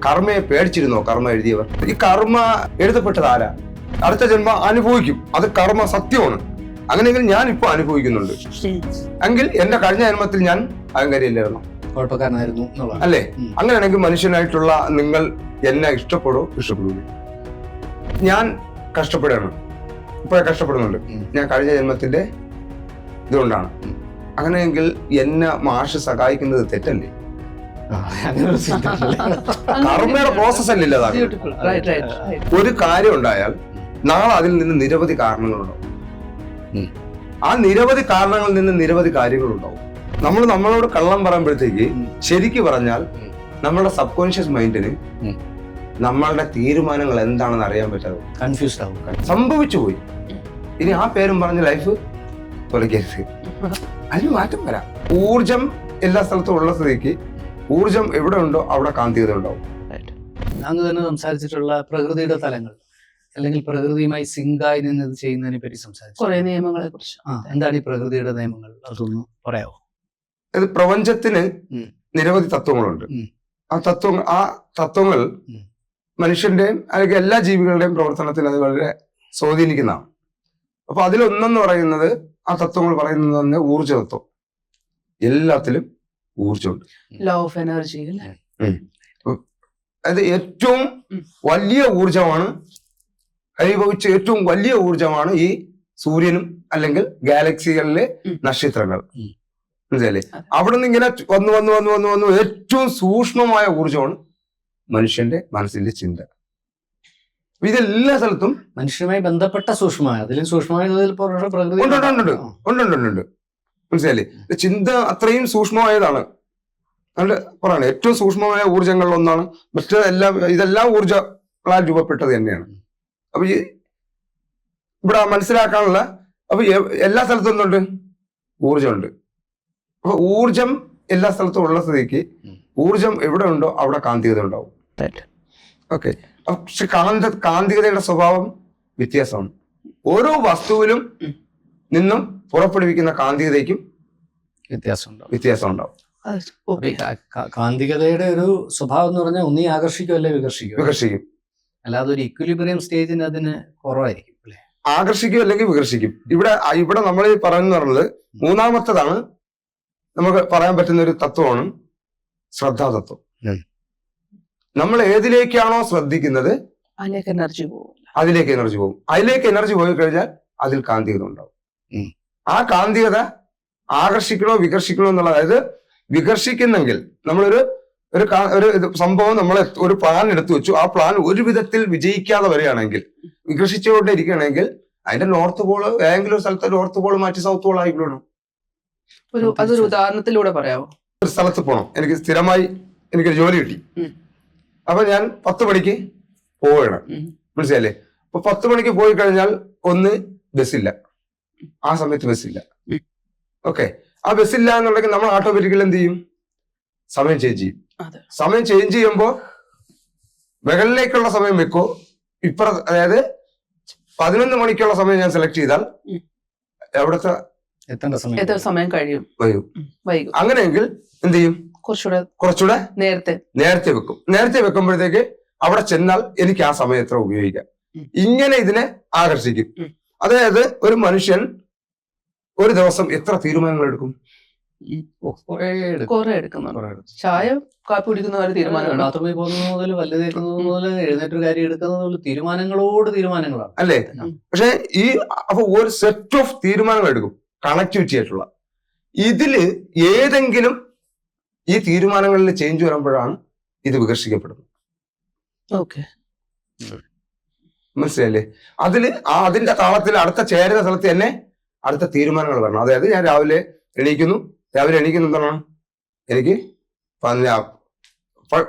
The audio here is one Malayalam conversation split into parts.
കർമ്മയെ പേടിച്ചിരുന്നോ കർമ്മ എഴുതിയവർ? ഈ കർമ്മ എഴുതപ്പെട്ടത് ആരാ? അടുത്ത ജന്മം അനുഭവിക്കും, അത് കർമ്മ സത്യമാണ്. അങ്ങനെയെങ്കിൽ ഞാൻ ഇപ്പൊ അനുഭവിക്കുന്നുണ്ട് എങ്കിൽ എന്റെ കഴിഞ്ഞ ജന്മത്തിൽ ഞാൻ അഹങ്കാരിയല്ലായിരുന്നു, കുഴപ്പക്കാരനായിരുന്നു അല്ലേ? അങ്ങനെയാണെങ്കിൽ മനുഷ്യനായിട്ടുള്ള നിങ്ങൾ എന്നെ ഇഷ്ടപ്പെടൂല. ഞാൻ കഷ്ടപ്പെടുകയാണ്, ഇപ്പൊ കഷ്ടപ്പെടുന്നുണ്ട്, ഞാൻ കഴിഞ്ഞ ജന്മത്തിന്റെ ഇതുകൊണ്ടാണ്. അങ്ങനെയെങ്കിൽ എന്നെ മാഷ് സഹായിക്കുന്നത് തെറ്റല്ലേ? കർമ്മയുടെ പ്രോസസ് അല്ലല്ലോ. ഒരു കാര്യം ഉണ്ടായാൽ നാളെ അതിൽ നിന്ന് നിരവധി കാരണങ്ങളുണ്ടാവും. ആ നിരവധി കാരണങ്ങളിൽ നിന്ന് നിരവധി കാര്യങ്ങളുണ്ടാവും. നമ്മളോട് കള്ളം പറയുമ്പോഴത്തേക്ക് ശരിക്ക് പറഞ്ഞാൽ നമ്മളുടെ സബ് കോൺഷ്യസ് മൈൻഡിന് നമ്മളുടെ തീരുമാനങ്ങൾ എന്താണെന്ന് അറിയാൻ പറ്റാതെ കൺഫ്യൂസ്ഡ് ആവും, സംഭവിച്ചു പോയി. ഇനി ആ പേരും പറഞ്ഞ് ലൈഫ് തൊലക്കരുത്. അതിന് മാറ്റം വരാം. ഊർജം എല്ലാ സ്ഥലത്തും ഉള്ള സ്ഥിതിക്ക് ഊർജം എവിടെ ഉണ്ടോ അവിടെ കാന്തികത ഉണ്ടാവും. അങ്ങ് തന്നെ സംസാരിച്ചിട്ടുള്ള പ്രകൃതിയുടെ തലങ്ങൾ അല്ലെങ്കിൽ പ്രകൃതിയുമായി സിങ്കായി നിന്ന് ഇത് ചെയ്യുന്നതിനെ പറ്റി സംസാരിച്ചു, കുറെ നിയമങ്ങളെ കുറിച്ച്. എന്താണ് ഈ പ്രകൃതിയുടെ നിയമങ്ങൾ? അതൊന്ന് പറയാമോ? അത് പ്രപഞ്ചത്തിന് നിരവധി തത്വങ്ങളുണ്ട്. ആ തത്വങ്ങൾ മനുഷ്യന്റെയും അല്ലെങ്കിൽ എല്ലാ ജീവികളുടെയും പ്രവർത്തനത്തിൽ അത് വളരെ സ്വാധീനിക്കുന്നതാണ്. അപ്പൊ അതിലൊന്നെന്ന് പറയുന്നത്, ആ തത്വങ്ങൾ പറയുന്നത് തന്നെ ഊർജ തത്വം. എല്ലാത്തിലും ഊർജമുണ്ട്, ലോ ഓഫ് എനർജി. അത് ഏറ്റവും വലിയ ഊർജമാണ്, അനുഭവിച്ച ഏറ്റവും വലിയ ഊർജമാണ് ഈ സൂര്യനും അല്ലെങ്കിൽ ഗാലക്സികളിലെ നക്ഷത്രങ്ങൾ. മനസ്സിലല്ലേ? അവിടെ നിന്ന് ഇങ്ങനെ വന്നു വന്നു വന്നു വന്നു വന്നു ഏറ്റവും സൂക്ഷ്മമായ ഊർജമാണ് മനുഷ്യന്റെ മനസ്സിന്റെ ചിന്ത. ഇതെല്ലാ സ്ഥലത്തും മനുഷ്യനുമായി ബന്ധപ്പെട്ട സൂക്ഷ്മമായ, അതിലും സൂക്ഷ്മമായ പ്രകൃതി ഉണ്ട്. മനസ്സിലല്ലേ? ചിന്ത അത്രയും സൂക്ഷ്മമായതാണ്. അതുകൊണ്ട് പറയണേ, ഏറ്റവും സൂക്ഷ്മമായ ഊർജങ്ങളിൽ ഒന്നാണ്. ഇതെല്ലാം ഊർജങ്ങളാൽ രൂപപ്പെട്ടത് തന്നെയാണ്. അപ്പൊ ഈ ഇവിടെ മനസ്സിലാക്കാനുള്ള, അപ്പൊ എല്ലാ സ്ഥലത്തും ഒന്നുണ്ട്, ഊർജമുണ്ട്. അപ്പൊ ഊർജം എല്ലാ സ്ഥലത്തും ഉള്ള സ്ഥിതിക്ക് ഊർജം എവിടെ ഉണ്ടോ അവിടെ കാന്തികത ഉണ്ടാവും. ഓക്കെ. പക്ഷെ കാന്തികതയുടെ സ്വഭാവം വ്യത്യാസമാണ്. ഓരോ വസ്തുവിലും നിന്നും പുറപ്പെടുവിക്കുന്ന കാന്തികതയ്ക്കും വ്യത്യാസം ഉണ്ടാവും. കാന്തികതയുടെ ഒരു സ്വഭാവം എന്ന് പറഞ്ഞാൽ ഒന്നീ ആകർഷിക്കും അല്ലെ വികർഷിക്കും. അല്ലാതെ ഒരു ഇക്വിലിബ്രിയം സ്റ്റേജിന് അതിന് കുറവായിരിക്കും അല്ലെ? ആകർഷിക്കും അല്ലെങ്കിൽ വികർഷിക്കും. ഇവിടെ നമ്മൾ പറയുന്നത് മൂന്നാമത്തേതാണ് നമുക്ക് പറയാൻ പറ്റുന്ന ഒരു തത്വമാണ് ശ്രദ്ധാതത്വം. നമ്മൾ ഏതിലേക്കാണോ ശ്രദ്ധിക്കുന്നത് അതിലേക്ക് എനർജി പോകും. അതിലേക്ക് എനർജി പോയി കഴിഞ്ഞാൽ അതിൽ കാന്തികത ഉണ്ടാവും. ആ കാന്തികത ആകർഷിക്കണോ വികർഷിക്കണോ എന്നുള്ള, അതായത് വികർഷിക്കുന്നെങ്കിൽ നമ്മളൊരു സംഭവം, നമ്മൾ ഒരു പ്ലാൻ എടുത്തു വെച്ചു, ആ പ്ലാൻ ഒരു വിധത്തിൽ വിജയിക്കാതെ വരികയാണെങ്കിൽ, വികർഷിച്ചുകൊണ്ടിരിക്കുകയാണെങ്കിൽ അതിന്റെ നോർത്ത് പോള് ഏതെങ്കിലും ഒരു സ്ഥലത്ത് നോർത്ത് പോള് മാറ്റി സൗത്ത് പോൾ ആയിക്കോണം. അതൊരു ഉദാഹരണത്തിലൂടെ പറയാമോ? ഒരു സ്ഥലത്ത് പോകണം, എനിക്ക് സ്ഥിരമായി എനിക്കൊരു ജോലി കിട്ടി. അപ്പൊ ഞാൻ 10 മണിക്ക് പോവുകയാണ്. മനസ്സിലല്ലേ? അപ്പൊ 10 മണിക്ക് പോയി കഴിഞ്ഞാൽ ബസ്സില്ല, ആ സമയത്ത് ബസ്സില്ല. ഓക്കെ. ആ ബസ്സില്ല എന്നുണ്ടെങ്കിൽ നമ്മൾ ഓട്ടോമാറ്റിക്കലി എന്ത് ചെയ്യും? സമയം ചേഞ്ച് ചെയ്യും. സമയം ചേഞ്ച് ചെയ്യുമ്പോ മുകളിലേക്കുള്ള സമയം വെക്കോ, അതായത് 11 മണിക്കുള്ള സമയം ഞാൻ സെലക്ട് ചെയ്താൽ എവിടത്തെ എത്ര സമയം കഴിയും? വൈകും. അങ്ങനെയെങ്കിൽ എന്ത് ചെയ്യും? കുറച്ചുകൂടെ നേരത്തെ വെക്കും. നേരത്തെ വെക്കുമ്പോഴത്തേക്ക് അവിടെ ചെന്നാൽ എനിക്ക് ആ സമയം എത്ര ഉപയോഗിക്കാം. ഇങ്ങനെ ഇതിനെ ആകർഷിക്കും. അതായത് ഒരു മനുഷ്യൻ ഒരു ദിവസം എത്ര തീരുമാനങ്ങൾ എടുക്കും? കുറെ എടുക്കുന്നുണ്ട്. ചായ കാപ്പി കുടിക്കുന്ന തീരുമാനം, ബാത്റൂമിൽ പോകുന്നത് മുതൽ വല്ല തേക്കുന്നത് മുതൽ എഴുന്നേറ്റൊരു കാര്യം എടുക്കുന്നത് മുതൽ തീരുമാനങ്ങളാണ്. അല്ലേ? പക്ഷെ അപ്പൊ ഒരു സെറ്റ് ഓഫ് തീരുമാനങ്ങൾ എടുക്കും, കണക്ടിവിറ്റി ആയിട്ടുള്ള. ഇതില് ഏതെങ്കിലും ഈ തീരുമാനങ്ങളിൽ ചേഞ്ച് വരുമ്പോഴാണ് ഇത് വികർഷിക്കപ്പെടുന്നത്. മനസ്സിലായില്ലേ? അതിന്റെ താളത്തിൽ അടുത്ത ചേരുന്ന സ്ഥലത്ത് തന്നെ അടുത്ത തീരുമാനങ്ങൾ വരണം. അതായത് ഞാൻ രാവിലെ എണീക്കുന്നു എന്താണ്, എനിക്ക്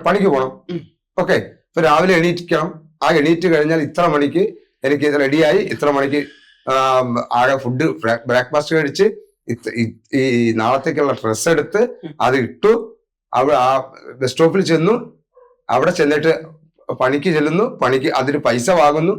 പണിക്ക് പോകണം. ഓക്കെ. ഇപ്പൊ രാവിലെ എണീറ്റിക്കണം. ആ എണീറ്റ് കഴിഞ്ഞാൽ ഇത്ര മണിക്ക് എനിക്ക് റെഡിയായി, ഇത്ര മണിക്ക് ആകെ ഫുഡ് ബ്രേക്ക്ഫാസ്റ്റ് കഴിച്ച് ഈ നാളത്തേക്കുള്ള ഡ്രസ്സ് എടുത്ത് അത് ഇട്ടു, അവിടെ ആ ബസ് സ്റ്റോപ്പിൽ ചെന്നു, അവിടെ ചെന്നിട്ട് പണിക്ക് ചെല്ലുന്നു, അതിന് പൈസ വാങ്ങുന്നു.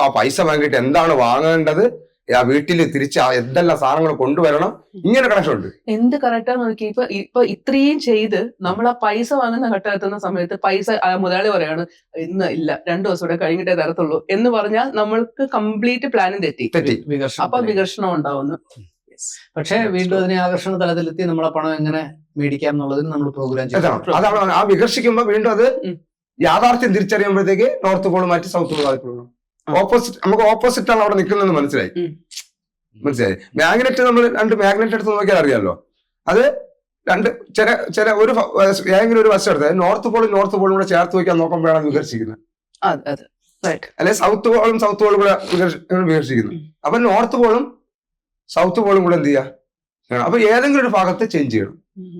ആ പൈസ വാങ്ങിയിട്ട് എന്താണ് വാങ്ങേണ്ടത്, ആ വീട്ടിൽ തിരിച്ച് എന്തെല്ലാം സാധനങ്ങൾ കൊണ്ടുവരണം, ഇങ്ങനെ കണക്ഷൻ ഉണ്ട്. എന്ത് കറക്റ്റാന്ന് നോക്കി. ഇപ്പൊ ഇത്രയും ചെയ്ത് നമ്മൾ ആ പൈസ വാങ്ങുന്ന ഘട്ടം എത്തുന്ന സമയത്ത് പൈസ മുതലാളി പറയാണ് ഇന്ന് ഇല്ല 2 ദിവസം കൂടെ കഴിഞ്ഞിട്ടേ തരത്തുള്ളൂ എന്ന് പറഞ്ഞാൽ നമ്മൾക്ക് കംപ്ലീറ്റ് പ്ലാനും തെറ്റി. അപ്പൊ വികർഷണം ഉണ്ടാവുന്നു. പക്ഷെ വീണ്ടും അതിനെ ആകർഷണ തലത്തിലെത്തി നമ്മളെ പണം എങ്ങനെ മേടിക്കാം എന്നുള്ളതിന് നമ്മൾ പ്രോഗ്രാം ചെയ്തു. അതാണ് ആ വികർഷിക്കുമ്പോ വീണ്ടും അത് യാഥാർത്ഥ്യം തിരിച്ചറിയുമ്പോഴത്തേക്ക് നോർത്ത് പോൾ മാറ്റി സൗത്ത് പോൾ ആയിപ്പോകും. ഓപ്പോസിറ്റ്, നമുക്ക് ഓപ്പോസിറ്റ് ആണ് അവിടെ നിൽക്കുന്നതെന്ന് മനസ്സിലായി. മാഗ്നറ്റ്, നമ്മൾ 2 മാഗ്നറ്റ് എടുത്ത് നോക്കിയാൽ അറിയാമല്ലോ. അത് ചില ഏതെങ്കിലും ഒരു വശം എടുത്ത് നോർത്ത് പോളും കൂടെ ചേർത്ത് വയ്ക്കാൻ നോക്കുമ്പോഴാണ് വികർഷിക്കുന്നത്. അല്ലെ സൗത്ത് പോളും കൂടെ വികർഷിക്കുന്നു. അപ്പൊ നോർത്ത് പോളും സൗത്ത് പോളും കൂടെ എന്ത് ചെയ്യുക? അപ്പൊ ഏതെങ്കിലും ഒരു ഭാഗത്ത് ചേഞ്ച് ചെയ്യണം.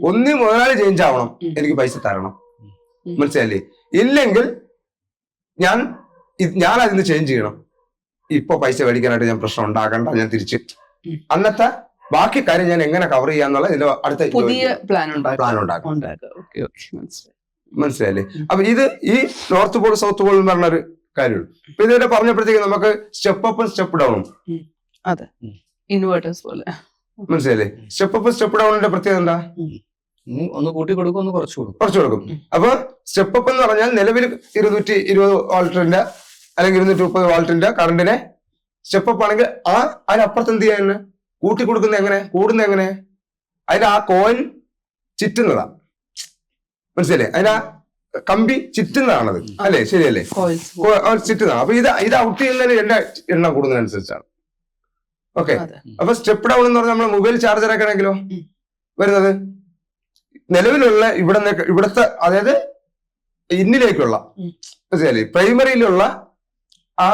ഒന്നി മുതലാളി ചേഞ്ച് ആവണം, എനിക്ക് പൈസ തരണം, മനസ്സിലായില്ലേ? ഇല്ലെങ്കിൽ ഞാൻ അതിന് ചേഞ്ച് ചെയ്യണം. ഇപ്പൊ പൈസ മേടിക്കാനായിട്ട് ഞാൻ പ്രശ്നം ഉണ്ടാക്കണ്ട, ഞാൻ തിരിച്ച് അന്നത്തെ ബാക്കി കാര്യം ഞാൻ എങ്ങനെ കവർ ചെയ്യാന്നുള്ള ഇതിന്റെ അടുത്ത പുതിയ പ്ലാൻ ഉണ്ടാക്കും. മനസ്സിലായില്ലേ? അപ്പൊ ഇത് ഈ നോർത്ത് പോൾ സൗത്ത് പോൾ എന്ന് പറഞ്ഞൊരു കാര്യമുള്ളൂ. ഇപ്പൊ ഇതുവരെ പറഞ്ഞപ്പോഴത്തേക്ക് നമുക്ക് സ്റ്റെപ്പ് അപ്പും സ്റ്റെപ്പ് ഡൗണും. അതെ, ഇൻവേർട്ടേഴ്സ് പോലെ. മനസ്സിലായില്ലേ? സ്റ്റെപ്പ് അപ്പ് സ്റ്റെപ്പ് ഡൗണിന്റെ പ്രത്യേകത എന്താ? ഒന്ന് കൂട്ടി കൊടുക്കും, ഒന്ന് കുറച്ചു കൊടുക്കും. അപ്പൊ സ്റ്റെപ്പ് അപ്പ് എന്ന് പറഞ്ഞാൽ നിലവിൽ 220 വോൾട്ടിന്റെ അല്ലെങ്കിൽ 230 വോൾട്ടിന്റെ കറണ്ടിനെ സ്റ്റെപ്പ് അപ്പ് ആണെങ്കിൽ അതിനപ്പുറത്ത് എന്ത് ചെയ്യാൻ കൂട്ടി കൊടുക്കുന്ന എങ്ങനെ, കൂടുന്ന എങ്ങനെ? അതിന് ആ കോയിൻ ചുറ്റുന്നതാ, മനസ്സിലല്ലേ? അതിന് കമ്പി ചുറ്റുന്നതാണത്, അല്ലേ? ശരിയല്ലേ? ചുറ്റുന്നതാണ്. അപ്പൊ ഇത് ഔട്ട് ചെയ്യുന്നതിന് എണ്ണം കൂടുന്നതിനനുസരിച്ചാണ്. ഓക്കെ. അപ്പൊ സ്റ്റെപ്പ് ഡൗൺ എന്ന് പറഞ്ഞാൽ നമ്മൾ മൊബൈൽ ചാർജർ ആക്കണമെങ്കിലോ വരുന്നത് നിലവിലുള്ള ഇവിടത്തെ, അതായത് ഇന്നിലേക്കുള്ള, മനസ്സിലായില്ലേ, പ്രൈമറിയിലുള്ള ആ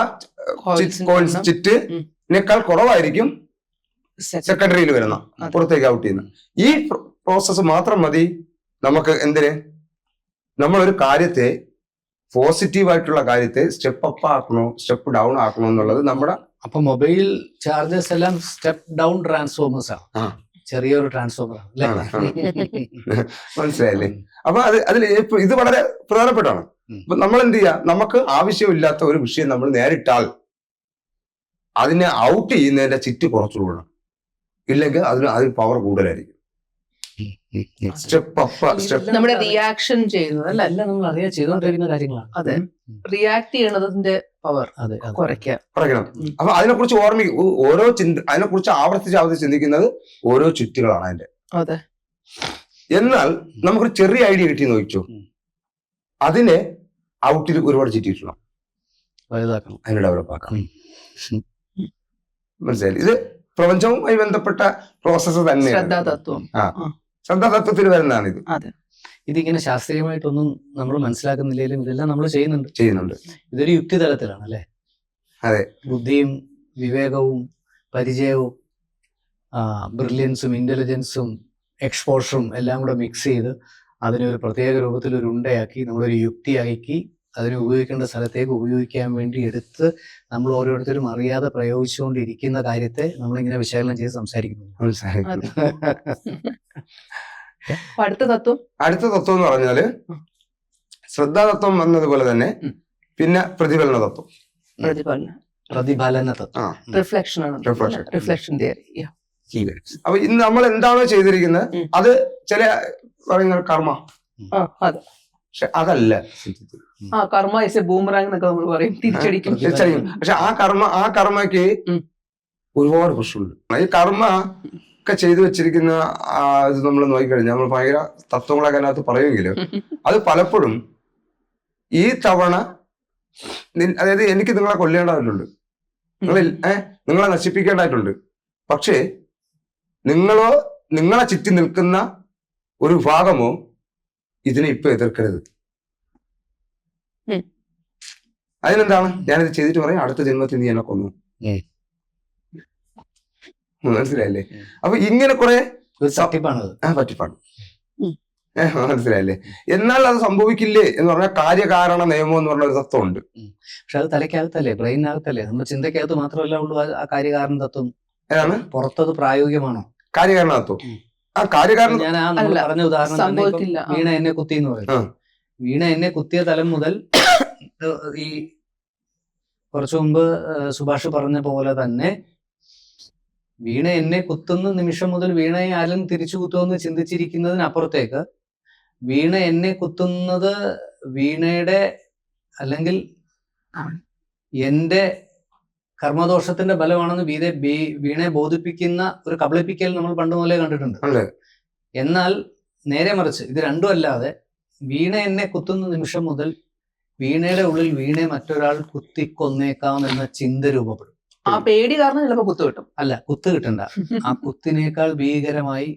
കോയിൻസ് ചിറ്റിനേക്കാൾ കുറവായിരിക്കും സെക്കൻഡറിയിൽ വരുന്ന, പുറത്തേക്ക് ഔട്ട് ചെയ്യുന്ന. ഈ പ്രോസസ്സ് മാത്രം മതി നമുക്ക് എന്തിന്, നമ്മളൊരു കാര്യത്തെ, പോസിറ്റീവായിട്ടുള്ള കാര്യത്തെ സ്റ്റെപ്പ് അപ്പ് ആക്കണോ സ്റ്റെപ്പ് ഡൗൺ ആക്കണോ എന്നുള്ളത് നമ്മുടെ. അപ്പൊ മൊബൈൽ ചാർജേഴ്സ് എല്ലാം സ്റ്റെപ്പ് ഡൗൺ ട്രാൻസ്ഫോമേഴ്സ് ആണ്, ചെറിയൊരു ട്രാൻസ്ഫോമർ ആണ്. മനസ്സിലായില്ലേ? അപ്പൊ അതിൽ ഇത് വളരെ പ്രധാനപ്പെട്ടാണ്. അപ്പൊ നമ്മൾ എന്ത് ചെയ്യാ, നമുക്ക് ആവശ്യമില്ലാത്ത ഒരു വിഷയം നമ്മൾ നേരിട്ടാൽ അതിനെ ഔട്ട് ചെയ്യുന്നതിന്റെ ചിറ്റ് കുറച്ചു കൂടണം, ഇല്ലെങ്കിൽ അതിന് പവർ കൂടുതലായിരിക്കും. സ്റ്റെപ്പ് അപ്പ്, സ്റ്റെപ്പ് നമ്മുടെ റിയാക്ഷൻ ചെയ്യുന്നത് അല്ല, നമ്മൾ അറിയാൻ ചെയ്തുകൊണ്ടിരിക്കുന്ന കാര്യങ്ങളാണ്. അതെ, റിയാക്ട് ചെയ്യണതിന്റെ പവർ കുറയ്ക്കണം. അപ്പൊ അതിനെക്കുറിച്ച് ഓരോ അതിനെക്കുറിച്ച് ആവർത്തിച്ച് ചിന്തിക്കുന്നത് ഓരോ ചുറ്റുകളാണ് അതിന്റെ. അതെ. എന്നാൽ നമുക്കൊരു ചെറിയ ഐഡിയ കിട്ടി നോക്കിച്ചോ, അതിനെ ഔട്ടിൽ ഒരുപാട് ചുറ്റിയിട്ടണം, വലുതാക്കണം, അതിനെ ഡെവലപ്പ് ആക്കണം. മനസ്സിലായി? ഇത് പ്രപഞ്ചവുമായി ബന്ധപ്പെട്ട പ്രോസസ്സ് തന്നെ. ശ്രദ്ധാതത്വത്തിൽ വരുന്നതാണ് ഇത്. ഇതിങ്ങനെ ശാസ്ത്രീയമായിട്ടൊന്നും നമ്മൾ മനസ്സിലാക്കുന്നില്ലെങ്കിലും ഇതെല്ലാം നമ്മൾ ചെയ്യുന്നുണ്ട്. ഇതൊരു യുക്തിതലത്തിലാണ്, അല്ലെ? അതെ. ബുദ്ധിയും വിവേകവും പരിചയവും ബ്രില്യൻസും ഇന്റലിജൻസും എക്സ്പോഷറും എല്ലാം കൂടെ മിക്സ് ചെയ്ത് അതിനൊരു പ്രത്യേക രൂപത്തിൽ ഒരു ഉണ്ടയാക്കി നമ്മളൊരു യുക്തിയാക്കി അതിനെ ഉപയോഗിക്കേണ്ട സ്ഥലത്തേക്ക് ഉപയോഗിക്കാൻ വേണ്ടി എടുത്ത് നമ്മൾ ഓരോരുത്തരും അറിയാതെ പ്രയോഗിച്ചുകൊണ്ടിരിക്കുന്ന കാര്യത്തെ നമ്മളിങ്ങനെ വിശകലനം ചെയ്ത് സംസാരിക്കുന്നു. അടുത്ത തത്വം എന്ന് പറഞ്ഞാല് ശ്രദ്ധാതത്വം എന്നതുപോലെ തന്നെ പിന്നെ പ്രതിഫലന തത്വം. Reflection theory. അപ്പൊ ഇന്ന് നമ്മൾ എന്താണോ ചെയ്തിരിക്കുന്നത് അത് ചില പറയുന്ന കർമ്മ, പക്ഷെ അതല്ല. കർമ്മ ഇസ് എ ബൂമറാങ് എന്നൊക്കെ നമ്മൾ പറയും, തിരിച്ചടിക്കും. പക്ഷെ ആ കർമ്മയ്ക്ക് ഒരുപാട് പ്രശ്നമുണ്ട്. ഈ കർമ്മ ഒക്കെ ചെയ്തു വെച്ചിരിക്കുന്ന ഇത് നമ്മൾ നോക്കിക്കഴിഞ്ഞാൽ നമ്മൾ ഭയങ്കര തത്വങ്ങളൊക്കെ അതിനകത്ത് പറയുമെങ്കിലും അത് പലപ്പോഴും ഈ തവണ, അതായത് എനിക്ക് നിങ്ങളെ കൊല്ലേണ്ടതായിട്ടുണ്ട്, നിങ്ങളെ നശിപ്പിക്കേണ്ടതായിട്ടുണ്ട്, പക്ഷേ നിങ്ങളെ ചുറ്റി നിൽക്കുന്ന ഒരു ഭാഗമോ ഇതിനെ ഇപ്പൊ എതിർക്കരുത്. അതിനെന്താണ്, ഞാനിത് ചെയ്തിട്ട് പറയും അടുത്ത ജന്മത്തിൽ നീ എന്നെ കൊന്നു. മനസ്സിലായില്ലേ? അപ്പൊ ഇങ്ങനെ കുറെ പറ്റിപ്പാണ്. മനസ്സിലായില്ലേ? എന്നാൽ അത് സംഭവിക്കില്ലേ എന്ന് പറഞ്ഞാൽ കാര്യകാരണ നിയമം എന്ന് പറഞ്ഞ ഒരു തത്വം ഉണ്ട്. പക്ഷെ അത് തലയ്ക്കകത്തല്ലേ, ബ്രെയിനകത്തല്ലേ, നമ്മുടെ ചിന്തക്കകത്ത് മാത്രമല്ല ഉള്ളൂ ആ കാര്യകാരണ തത്വം. ഏതാണ് പുറത്തത് പ്രായോഗികമാണോ കാര്യകാരണ തത്വം? ആ കാര്യകാരണം ഞാൻ പറഞ്ഞ ഉദാഹരണം വീണ എന്നെ കുത്തി എന്ന് പറയും. വീണ എന്നെ കുത്തിയ തലം മുതൽ ഈ കുറച്ചു മുമ്പ് സുഭാഷ് പറഞ്ഞ പോലെ തന്നെ വീണ എന്നെ കുത്തുന്ന നിമിഷം മുതൽ വീണയെ ആരും തിരിച്ചു കുത്തുമെന്ന് ചിന്തിച്ചിരിക്കുന്നതിനപ്പുറത്തേക്ക് വീണ എന്നെ കുത്തുന്നത് വീണയുടെ അല്ലെങ്കിൽ എന്റെ കർമ്മദോഷത്തിന്റെ ബലമാണെന്ന് വീണയെ ബോധിപ്പിക്കുന്ന ഒരു കബളിപ്പിക്കൽ നമ്മൾ പണ്ട് മുതലേ കണ്ടിട്ടുണ്ട്. അല്ലേ? എന്നാൽ നേരെ മറിച്ച് ഇത് രണ്ടും അല്ലാതെ വീണ എന്നെ കുത്തുന്ന നിമിഷം മുതൽ വീണയുടെ ഉള്ളിൽ വീണയെ മറ്റൊരാൾ കുത്തിക്കൊന്നേക്കാം എന്ന ചിന്ത രൂപപ്പെടും. ആ പേടി കാരണം ചിലപ്പോ കുത്തു കിട്ടും. അല്ല, കുത്ത് കിട്ടണ്ട. ആ കുത്തിനേക്കാൾ ഭീകരമായി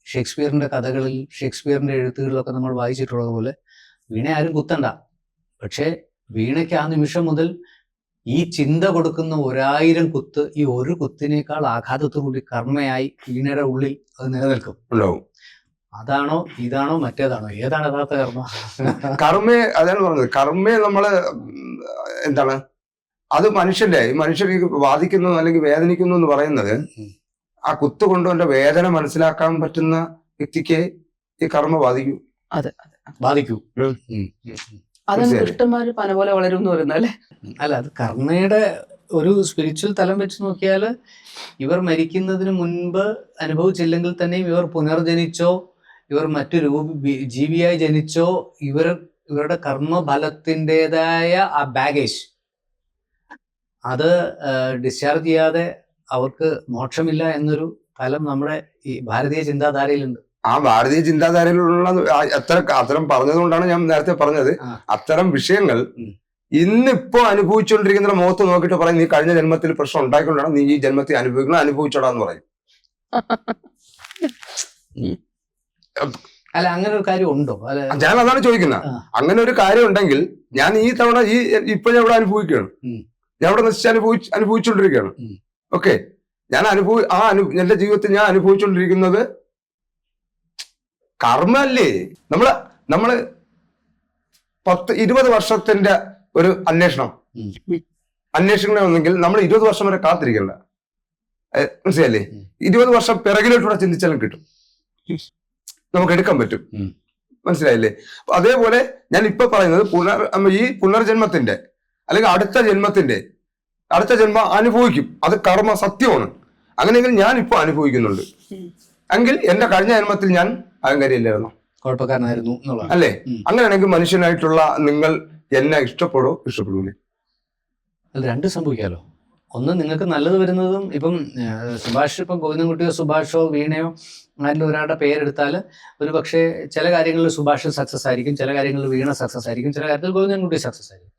ഷേക്സ്പിയറിന്റെ കഥകളിൽ, ഷേക്സ്പിയറിന്റെ എഴുത്തുകളിലൊക്കെ നമ്മൾ വായിച്ചിട്ടുള്ളത് പോലെ വീണ ആരും കുത്തണ്ട. പക്ഷെ വീണയ്ക്ക് ആ നിമിഷം മുതൽ ഈ ചിന്ത കൊടുക്കുന്ന 1000 കുത്ത് ഈ ഒരു കുത്തിനേക്കാൾ ആഘാതത്തോടുകൂടി കർമ്മയായി വീണയുടെ ഉള്ളിൽ അത് നിലനിൽക്കും. ഉണ്ടാവും. അതാണോ ഇതാണോ മറ്റേതാണോ, ഏതാണ് യഥാർത്ഥ കർമ്മ? കർമ്മയെ അതാണ് പറഞ്ഞത്. കർമ്മയെ നമ്മള് എന്താണ് അത് മനുഷ്യർക്ക് ബാധിക്കുന്നു അല്ലെങ്കിൽ വേദനിക്കുന്നു എന്ന് പറയുന്നത് ആ കുത്ത് കൊണ്ടുവന്റെ വേദന മനസ്സിലാക്കാൻ പറ്റുന്ന വ്യക്തിക്ക് ഈ കർമ്മ ബാധിക്കൂ. അതെ, ബാധിക്കൂ. അതാണ് ദുഷ്ടന്മാര് പന പോലെ വളരും എന്ന് പറയുന്നത് അല്ലെ? അല്ല, അത് കർമ്മയുടെ ഒരു സ്പിരിച്വൽ തലം വെച്ച് നോക്കിയാൽ ഇവർ മരിക്കുന്നതിന് മുൻപ് അനുഭവിച്ചില്ലെങ്കിൽ തന്നെയും ഇവർ പുനർജനിച്ചോ ഇവർ മറ്റു ജീവിയായി ജനിച്ചോ ഇവരുടെ കർമ്മഫലത്തിൻ്റെതായ ആ ബാഗേജ് അത് ഡിസ്ചാർജ് ചെയ്യാതെ അവർക്ക് മോക്ഷമില്ല എന്നൊരു തലം നമ്മുടെ ഈ ഭാരതീയ ചിന്താധാരയിലുണ്ട്. ആ ഭാരതീയ ചിന്താധാരയിലുള്ള അത്തരം പറഞ്ഞതുകൊണ്ടാണ് ഞാൻ നേരത്തെ പറഞ്ഞത്. അത്തരം വിഷയങ്ങൾ ഇന്നിപ്പോ അനുഭവിച്ചുകൊണ്ടിരിക്കുന്ന മുഖത്ത് നോക്കിയിട്ട് പറയും നീ കഴിഞ്ഞ ജന്മത്തിൽ പ്രശ്നം ഉണ്ടായിക്കൊണ്ടാണ് നീ ഈ ജന്മത്തിൽ അനുഭവിച്ചോടാന്ന് പറയും. അല്ല, അങ്ങനെ ഒരു കാര്യം ഉണ്ടോ? ഞാൻ അതാണ് ചോദിക്കുന്നത്. അങ്ങനെ ഒരു കാര്യം ഉണ്ടെങ്കിൽ ഞാൻ ഈ തവണ ഇപ്പൊ ഞാൻ ഇവിടെ അനുഭവിക്കുകയാണ്. ഞാൻ ഇവിടെ നശിച്ച് അനുഭവിച്ചുകൊണ്ടിരിക്കുകയാണ്. ഓക്കെ, ഞാൻ എന്റെ ജീവിതത്തിൽ ഞാൻ അനുഭവിച്ചുകൊണ്ടിരിക്കുന്നത് കർമ്മല്ലേ. നമ്മള് 10-20 വർഷത്തിന്റെ ഒരു അന്വേഷണമെങ്കിൽ നമ്മൾ 20 വർഷം വരെ കാത്തിരിക്കണ്ട. മനസ്സിലല്ലേ? 20 വർഷം പിറകിലോട്ടൂടെ ചിന്തിച്ചാലും കിട്ടും, നമുക്ക് എടുക്കാൻ പറ്റും. മനസ്സിലായില്ലേ? അതേപോലെ ഞാൻ ഇപ്പൊ പറയുന്നത് ഈ പുനർജന്മത്തിന്റെ അല്ലെങ്കിൽ അടുത്ത ജന്മം അനുഭവിക്കും. അത് കർമ്മ സത്യമാണ്. അങ്ങനെയെങ്കിൽ ഞാൻ ഇപ്പൊ അനുഭവിക്കുന്നുണ്ട് എങ്കിൽ എന്റെ കഴിഞ്ഞ ജന്മത്തിൽ ഞാൻ അഹങ്കാരിയില്ലായിരുന്നു, കുഴപ്പക്കാരനായിരുന്നു അല്ലേ? അങ്ങനെയാണെങ്കിൽ മനുഷ്യനായിട്ടുള്ള നിങ്ങൾ എന്നെ ഇഷ്ടപ്പെടൂലേ? രണ്ട് സംഭവിക്കാലോ. ഒന്ന്, നിങ്ങൾക്ക് നല്ലത് വരുന്നതും ഇപ്പം ഗോവിന്ദൻകുട്ടിയോ സുഭാഷോ വീണയോ അതിൻ്റെ ഒരാളുടെ പേരെടുത്താൽ ഒരു പക്ഷേ ചില കാര്യങ്ങളിൽ സുഭാഷ് സക്സസ് ആയിരിക്കും, ചില കാര്യങ്ങളിൽ വീണ സക്സസ് ആയിരിക്കും, ചില കാര്യത്തിൽ ഗോവിന്ദൻകുട്ടി സക്സസ് ആയിരിക്കും.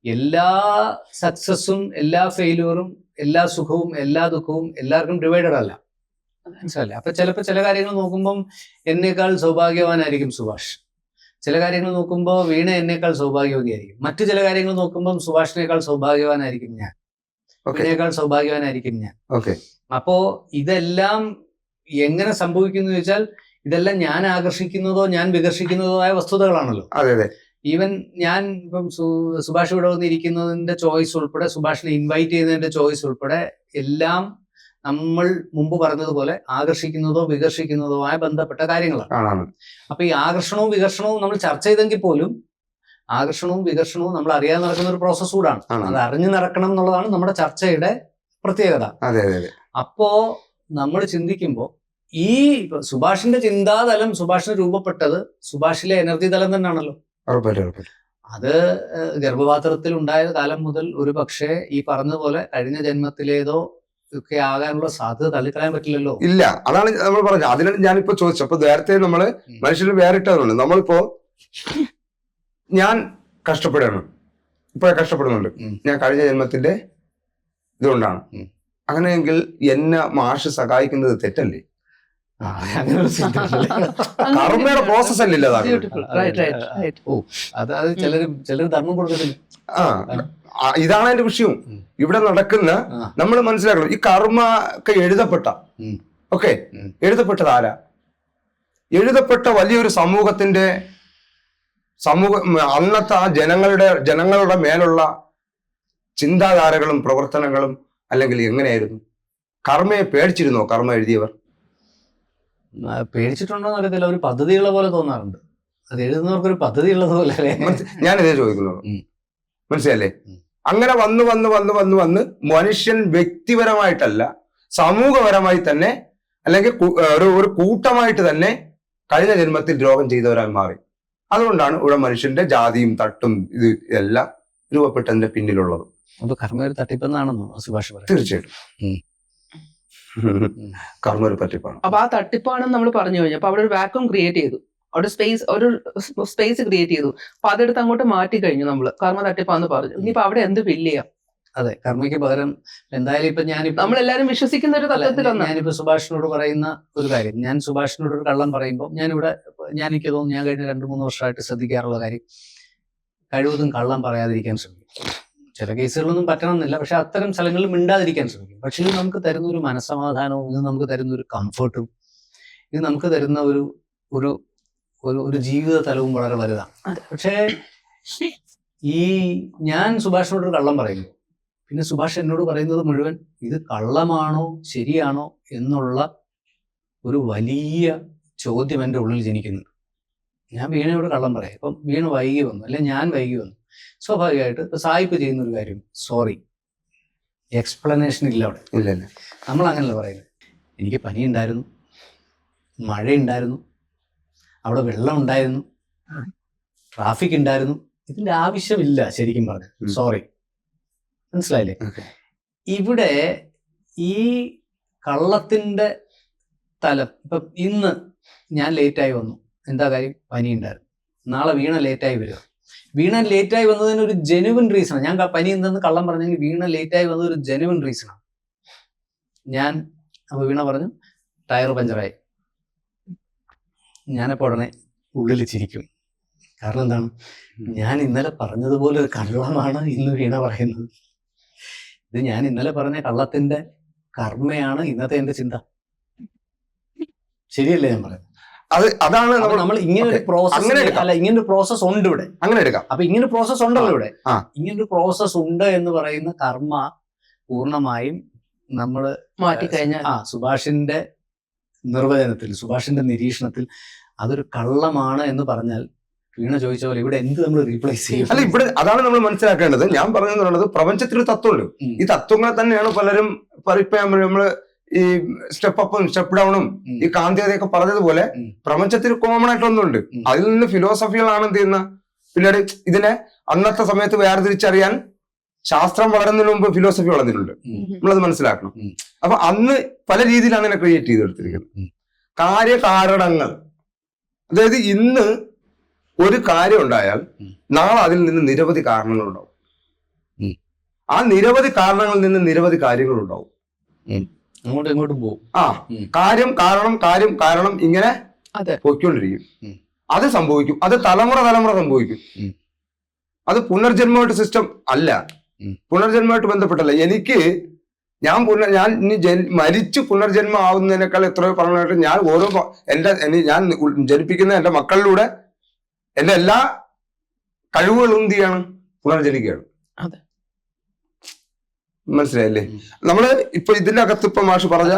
എല്ലാ സക്സസ്സും എല്ലാ ഫെയിലുവറും എല്ലാ സുഖവും എല്ലാ ദുഃഖവും എല്ലാവർക്കും ഡിവൈഡഡ് അല്ല. മനസ്സിലല്ലേ? അപ്പൊ ചിലപ്പോൾ ചില കാര്യങ്ങൾ നോക്കുമ്പം എന്നേക്കാൾ സൗഭാഗ്യവാനായിരിക്കും സുഭാഷ്, ചില കാര്യങ്ങൾ നോക്കുമ്പോൾ വീണ എന്നേക്കാൾ സൗഭാഗ്യവതിയായിരിക്കും, മറ്റു ചില കാര്യങ്ങൾ നോക്കുമ്പോൾ സുഭാഷിനേക്കാൾ സൗഭാഗ്യവാനായിരിക്കും ഞാൻ, വീണയേക്കാൾ സൗഭാഗ്യവാനായിരിക്കും ഞാൻ. അപ്പോ ഇതെല്ലാം എങ്ങനെ സംഭവിക്കുന്നു ചോദിച്ചാൽ ഇതെല്ലാം ഞാൻ ആകർഷിക്കുന്നതോ ഞാൻ വികർഷിക്കുന്നതോ ആയ വസ്തുതകളാണല്ലോ. ഈവൻ ഞാൻ ഇപ്പം സുഭാഷ് ഇവിടെ വന്നിരിക്കുന്നതിന്റെ ചോയ്സ് ഉൾപ്പെടെ, സുഭാഷിനെ ഇൻവൈറ്റ് ചെയ്യുന്നതിന്റെ ചോയ്സ് ഉൾപ്പെടെ എല്ലാം നമ്മൾ മുമ്പ് പറഞ്ഞതുപോലെ ആകർഷിക്കുന്നതോ വികർഷിക്കുന്നതോ ആയ ബന്ധപ്പെട്ട കാര്യങ്ങളാണ്. അപ്പൊ ഈ ആകർഷണവും വികർഷണവും നമ്മൾ ചർച്ച ചെയ്തെങ്കിൽ പോലും ആകർഷണവും വികർഷണവും നമ്മൾ അറിയാതെ നടക്കുന്ന ഒരു പ്രോസസ് കൂടാണ്. അത് അറിഞ്ഞു നടക്കണം എന്നുള്ളതാണ് നമ്മുടെ ചർച്ചയുടെ പ്രത്യേകത. അപ്പോ നമ്മൾ ചിന്തിക്കുമ്പോൾ ഈ സുഭാഷിന്റെ ചിന്താതലം സുഭാഷിന് രൂപപ്പെട്ടത് സുഭാഷിലെ എനർജി തലം തന്നെയാണല്ലോ. അത് ഗർഭപാത്രത്തിൽ ഉണ്ടായ കാലം മുതൽ ഒരു പക്ഷേ ഈ പറഞ്ഞതുപോലെ കഴിഞ്ഞ ജന്മത്തിലേതോ ഒക്കെ ആകാനുള്ള സാധ്യത തള്ളിക്കളയാൻ പറ്റില്ലല്ലോ. ഇല്ല, അതാണ് നമ്മൾ പറഞ്ഞത്. അതിനാണ് ഞാനിപ്പോ ചോദിച്ചത്. അപ്പൊ നേരത്തെ നമ്മള് മനുഷ്യന് വേറിട്ടതുണ്ട്. നമ്മളിപ്പോ ഞാൻ കഷ്ടപ്പെടുകയാണ്, ഇപ്പൊ കഷ്ടപ്പെടുന്നുണ്ട്, ഞാൻ കഴിഞ്ഞ ജന്മത്തിന്റെ ഇതുകൊണ്ടാണ്. അങ്ങനെയെങ്കിൽ എന്നെ മാഷ് സഹായിക്കുന്നത് തെറ്റല്ലേ? കർമ്മയുടെ പ്രോസസ് അല്ലേ അതായത് ചിലര് ധർമ്മം കൊടുക്കത്തില്ല. ഇതാണ് എന്റെ വിഷയം. ഇവിടെ നടക്കുന്ന നമ്മൾ മനസ്സിലാക്കണം, ഈ കർമ്മ ഒക്കെ എഴുതപ്പെട്ടത് ആരാ? എഴുതപ്പെട്ട വലിയൊരു സമൂഹത്തിന്റെ അന്നത്തെ ആ ജനങ്ങളുടെ മേലുള്ള ചിന്താധാരകളും പ്രവർത്തനങ്ങളും അല്ലെങ്കിൽ എങ്ങനെയായിരുന്നു? കർമ്മയെ പേടിച്ചിരുന്നോ കർമ്മ എഴുതിയവർ? പേടിച്ചിട്ടുണ്ടോ അറിയത്തില്ല. ഒരു പദ്ധതിയുള്ള പോലെ തോന്നാറുണ്ട്. അത് എഴുതുന്നവർക്കൊരു പദ്ധതി ഉള്ളത് പോലെ. ഞാനിതേ ചോദിക്കുന്നത്, മനസ്സിലല്ലേ? അങ്ങനെ വന്ന് മനുഷ്യൻ വ്യക്തിപരമായിട്ടല്ല സമൂഹപരമായി തന്നെ അല്ലെങ്കിൽ ഒരു കൂട്ടമായിട്ട് തന്നെ കഴിഞ്ഞ ജന്മത്തിൽ ദ്രോഹം ചെയ്തവരായി മാറി. അതുകൊണ്ടാണ് ഇവിടെ മനുഷ്യന്റെ ജാതിയും തട്ടും ഇത് എല്ലാം രൂപപ്പെട്ടതിന്റെ പിന്നിലുള്ളത്. അപ്പൊ കർമ്മ ഒരു തട്ടിപ്പെന്നാണെന്നോ സുഭാഷ് പറയുന്നത്? തീർച്ചയായിട്ടും കർമ്മ ഒരു തട്ടിപ്പാണ്. അപ്പൊ ആ തട്ടിപ്പാണെന്ന് നമ്മൾ പറഞ്ഞു കഴിഞ്ഞു. അപ്പൊ അവിടെ ഒരു വാക്വം ക്രിയേറ്റ് ചെയ്തു, അവിടെ ഒരു സ്പേസ് ക്രിയേറ്റ് ചെയ്തു. അപ്പൊ അതെടുത്ത് അങ്ങോട്ട് മാറ്റി കഴിഞ്ഞു നമ്മള്, കർമ്മ തട്ടിപ്പാന്ന് പറഞ്ഞു. ഇനിയിപ്പോ അവിടെ എന്ത് ഫില്ല് ചെയ്യാം? അതെ, കർമ്മയ്ക്ക് പകരം എന്തായാലും ഇപ്പൊ നമ്മളെല്ലാരും വിശ്വസിക്കുന്ന ഒരു തത്വത്തിലൊന്നും ഞാനിപ്പോ സുഭാഷിനോട് പറയുന്ന ഒരു കാര്യം, ഞാൻ സുഭാഷിനോട് ഒരു കള്ളം പറയുമ്പോൾ എനിക്ക് തോന്നുന്നു ഞാൻ കഴിഞ്ഞ 2-3 വർഷമായിട്ട് ശ്രദ്ധിക്കാറുള്ള കാര്യം, കഴിവതും കള്ളം പറയാതിരിക്കാൻ ശ്രമിക്കും. ചില കേസുകളൊന്നും പറ്റണമെന്നില്ല, പക്ഷെ അത്തരം സ്ഥലങ്ങളിൽ മിണ്ടാതിരിക്കാൻ ശ്രമിക്കും. പക്ഷെ ഇത് നമുക്ക് തരുന്ന ഒരു മനസ്സമാധാനവും, ഇത് നമുക്ക് തരുന്ന ഒരു കംഫർട്ടും, ഇത് നമുക്ക് തരുന്ന ഒരു ജീവിത തലവും വളരെ വലുതാണ്. പക്ഷേ ഞാൻ സുഭാഷിനോടൊരു കള്ളം പറയുന്നു, പിന്നെ സുഭാഷ് എന്നോട് പറയുന്നത് മുഴുവൻ ഇത് കള്ളമാണോ ശരിയാണോ എന്നുള്ള ഒരു വലിയ ചോദ്യം എൻ്റെ ഉള്ളിൽ ജനിക്കുന്നുണ്ട്. ഞാൻ വീണയോട് കള്ളം പറയാം, ഇപ്പം വീണ വൈകി വന്നു, അല്ലെ ഞാൻ വൈകി വന്നു, സ്വാഭാവികമായിട്ട് ഇപ്പൊ സായിപ്പ് ചെയ്യുന്ന ഒരു കാര്യം, സോറി, എക്സ്പ്ലനേഷൻ ഇല്ല അവിടെ. ഇല്ല, നമ്മൾ അങ്ങനെയല്ല പറയുന്നത്. എനിക്ക് പനി ഉണ്ടായിരുന്നു, മഴ ഉണ്ടായിരുന്നു, അവിടെ വെള്ളം ഉണ്ടായിരുന്നു, ട്രാഫിക് ഉണ്ടായിരുന്നു, ഇതിന്റെ ആവശ്യമില്ല ശരിക്കും പറഞ്ഞു, സോറി. മനസ്സിലായില്ലേ? ഇവിടെ ഈ കള്ളത്തിന്റെ തലം, ഇപ്പൊ ഇന്ന് ഞാൻ ലേറ്റായി വന്നു, എന്താ കാര്യം? പനി ഉണ്ടായിരുന്നു. നാളെ വീണ ലേറ്റായി വരിക, വീണ ലേറ്റായി വന്നതിന് ഒരു ജെനുവിൻ റീസൺ. ഞാൻ പനി എന്തെന്ന് കള്ളം പറഞ്ഞെങ്കിൽ വീണ ലേറ്റായി വന്നത് ഒരു ജെനുവിൻ റീസണാണ്. അപ്പൊ വീണ പറഞ്ഞു ടയർ പഞ്ചറായി. ഞാനപ്പോ ഉടനെ ഉള്ളിൽ ചിരിക്കും. കാരണം എന്താണ്? ഞാൻ ഇന്നലെ പറഞ്ഞതുപോലെ ഒരു കള്ളമാണ് ഇന്ന് വീണ പറയുന്നത്. ഇത് ഞാൻ ഇന്നലെ പറഞ്ഞ കള്ളത്തിന്റെ കർമ്മയാണ് ഇന്നത്തെ എന്റെ ചിന്ത. ശരിയല്ലേ ഞാൻ പറയുന്നത്? അതാണ് നമ്മൾ ഇങ്ങനെ ഒരു പ്രോസസ് അല്ല, ഇങ്ങനെ ഒരു പ്രോസസ് ഉണ്ട് ഇവിടെ. അങ്ങനെ എടുക്കാം. അപ്പൊ ഇങ്ങനെ ഒരു പ്രോസസ് ഉണ്ടല്ലോ ഇവിടെ. ഇങ്ങനൊരു പ്രോസസ് ഉണ്ട് എന്ന് പറയുന്ന കർമ്മ പൂർണ്ണമായും നമ്മള് മാറ്റിക്കഴിഞ്ഞാൽ സുഭാഷിന്റെ നിർവചനത്തിൽ, സുഭാഷിന്റെ നിരീക്ഷണത്തിൽ അതൊരു കള്ളമാണ് എന്ന് പറഞ്ഞാൽ വീണ ചോദിച്ച പോലെ ഇവിടെ എന്ത് നമ്മൾ റീപ്ലേസ് ചെയ്യും? അല്ല, ഇവിടെ അതാണ് നമ്മൾ മനസ്സിലാക്കേണ്ടത്. ഞാൻ പറഞ്ഞത് പ്രപഞ്ചത്തിൽ ഒരു തത്വമുണ്ട്. ഈ തത്വങ്ങളെ തന്നെയാണ് പലരും നമ്മള് ഈ സ്റ്റെപ്പ് അപ്പും സ്റ്റെപ്പ് ഡൗണും ഈ കാന്തികതയൊക്കെ പറഞ്ഞതുപോലെ പ്രപഞ്ചത്തിൽ കോമൺ ആയിട്ടൊന്നുണ്ട്. അതിൽ നിന്ന് ഫിലോസഫികളാണ് എന്ത് ചെയ്യുന്ന പിന്നീട് ഇതിനെ അന്നത്തെ സമയത്ത് വേർതിരിച്ചറിയാൻ ശാസ്ത്രം വളരുന്നതിന് മുമ്പ് ഫിലോസഫി വളർന്നിട്ടുണ്ട്. നമ്മളത് മനസ്സിലാക്കണം. അപ്പൊ അന്ന് പല രീതിയിലാണ് അതിനെ ക്രിയേറ്റ് ചെയ്തെടുത്തിരിക്കുന്നത്. കാര്യകാരണങ്ങൾ, അതായത് ഇന്ന് ഒരു കാര്യം ഉണ്ടായാൽ നാളെ അതിൽ നിന്ന് നിരവധി കാരണങ്ങൾ ഉണ്ടാവും. ആ നിരവധി കാരണങ്ങളിൽ നിന്ന് നിരവധി കാര്യങ്ങൾ ഉണ്ടാവും. അങ്ങോട്ടും ഇങ്ങോട്ടും പോകും. കാര്യം കാരണം ഇങ്ങനെ പോയിക്കൊണ്ടിരിക്കും. അത് സംഭവിക്കും. അത് തലമുറ സംഭവിക്കും. അത് പുനർജന്മമായിട്ട് സിസ്റ്റം അല്ല, പുനർജന്മമായിട്ട് ബന്ധപ്പെട്ടല്ല. ഞാൻ ഇനി മരിച്ചു പുനർജന്മം ആവുന്നതിനേക്കാൾ എത്രയോ പറഞ്ഞിട്ട് ഞാൻ ഞാൻ ജനിപ്പിക്കുന്ന എന്റെ മക്കളിലൂടെ എന്റെ എല്ലാ കഴിവുകളും എന്ത് ചെയ്യാണ്? പുനർജനിക്കുകയാണ്. മനസ്സിലായില്ലേ? നമ്മള് ഇപ്പൊ ഇതിന്റെ അകത്ത് ഇപ്പൊ മാഷ് പറഞ്ഞ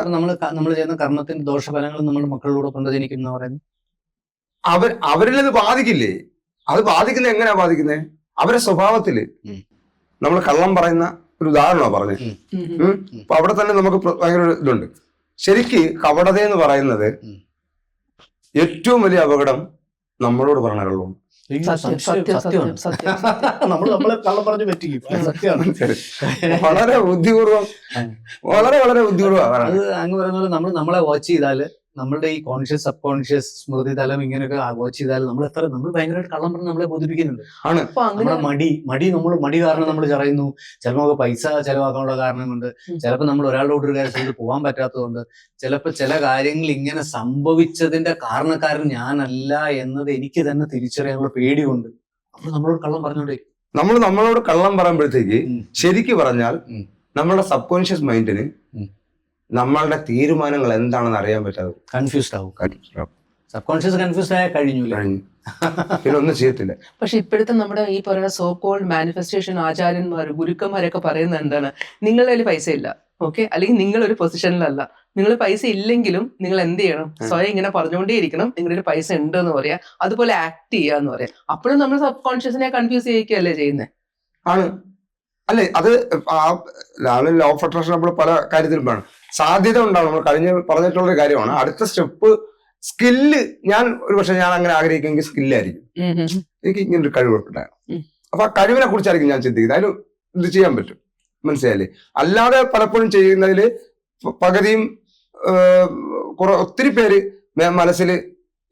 നമ്മൾ ചെയ്യുന്ന കർമ്മത്തിന്റെ ദോഷഫലങ്ങൾ നമ്മുടെ മക്കളിലൂടെ പുനർജനിക്കും എന്ന് പറയുന്നത് അവരിൽ അത് ബാധിക്കില്ലേ? അത് ബാധിക്കുന്നത് എങ്ങനെയാ ബാധിക്കുന്നത്? അവരെ സ്വഭാവത്തില്. നമ്മൾ കള്ളം പറയുന്ന ഒരു ഉദാഹരണമാണ് പറഞ്ഞത്. അപ്പൊ അവിടെ തന്നെ നമുക്ക് ഭയങ്കര ഇതുണ്ട്. ശരിക്ക് കപടത എന്ന് പറയുന്നത് ഏറ്റവും വലിയ അപകടം നമ്മളോട് പറഞ്ഞ കള്ളമാണ്. വളരെ ബുദ്ധിപൂർവം വളരെ ബുദ്ധിപൂർവ്വം അത് അങ്ങ് പറയുന്നത്. നമ്മളെ വാച്ച് ചെയ്താല് നമ്മളുടെ ഈ കോൺഷ്യസ് സബ് കോൺഷ്യസ് സ്മൃതി തലം ഇങ്ങനെയൊക്കെ വാച്ച് ചെയ്താൽ നമ്മൾ ഭയങ്കരമായിട്ട് കള്ളം പറഞ്ഞ് നമ്മളെ ബോധിപ്പിക്കുന്നുണ്ട്. നമ്മുടെ മടി കാരണം നമ്മൾ പറയുന്നു. ചിലപ്പോൾ പൈസ ചെലവാക്കാനുള്ള കാരണം കൊണ്ട്, ചിലപ്പോൾ നമ്മൾ ഒരാളോട് ഒരു കാര്യം ചെയ്ത് പോകാൻ പറ്റാത്തതുകൊണ്ട്, ചിലപ്പോൾ ചില കാര്യങ്ങൾ ഇങ്ങനെ സംഭവിച്ചതിന്റെ കാരണക്കാരൻ ഞാനല്ല എന്നത് എനിക്ക് തന്നെ തിരിച്ചറിയാനുള്ള പേടിയുണ്ട്. നമ്മളോട് കള്ളം പറഞ്ഞോണ്ടേ നമ്മളോട് കള്ളം പറയുമ്പോഴത്തേക്ക് ശരിക്ക് പറഞ്ഞാൽ നമ്മളുടെ സബ് കോൺഷ്യസ് മൈൻഡിന് നമ്മളുടെ തീരുമാനങ്ങൾ എന്താണെന്ന് അറിയാൻ പറ്റാതെ കൺഫ്യൂസ്ഡ് ആവും. സബ് കോൺഷ്യസ് കൺഫ്യൂസ്ഡ് ആയാൽ കഴിഞ്ഞു, പിന്നെ ഒന്നും ചെയ്യത്തില്ല. പക്ഷെ ഇപ്പോഴത്തെ നമ്മുടെ ഈ പറയുന്ന സോ കോൾഡ് മാനിഫെസ്റ്റേഷൻ ആചാര്യന്മാർ, ഗുരുക്കന്മാരൊക്കെ പറയുന്നത് എന്താണ്? നിങ്ങളുടെ കയ്യിൽ പൈസ ഇല്ല, ഓക്കെ, അല്ലെങ്കിൽ നിങ്ങളൊരു പൊസിഷനിലല്ല. നിങ്ങൾ പൈസ ഇല്ലെങ്കിലും നിങ്ങൾ എന്ത് ചെയ്യണം? സ്വയം ഇങ്ങനെ പറഞ്ഞുകൊണ്ടേയിരിക്കണം നിങ്ങളുടെ പൈസ ഉണ്ട് എന്ന് പറയാ, അതുപോലെ ആക്ട് ചെയ്യാന്ന് പറയാം. അപ്പോഴും നമ്മൾ സബ് കോൺഷ്യസിനെ കൺഫ്യൂസ് ചെയ്യിക്കുകയല്ലേ ചെയ്യുന്നത്? ആണ്. അല്ലെ അത് ലോ ഓഫ് അട്രാക്ഷൻ നമ്മൾ പല കാര്യത്തിലും വേണം. സാധ്യത ഉണ്ടാവും. നമ്മൾ പറഞ്ഞിട്ടുള്ളൊരു കാര്യമാണ്. അടുത്ത സ്റ്റെപ്പ് സ്കില്ല്. ഞാൻ ഞാൻ അങ്ങനെ ആഗ്രഹിക്കുമെങ്കിൽ സ്കില്ലായിരിക്കും. എനിക്ക് ഇങ്ങനെ ഒരു കഴിവുണ്ടായിരുന്നു. അപ്പൊ ആ കഴിവിനെ കുറിച്ചായിരിക്കും ഞാൻ ചിന്തിക്കുന്നത്. അതിന് ഇത് ചെയ്യാൻ പറ്റും. മനസ്സിലായില്ലേ? അല്ലാതെ പലപ്പോഴും ചെയ്യുന്നതിൽ പകുതിയും ഒത്തിരി പേര് മനസ്സിൽ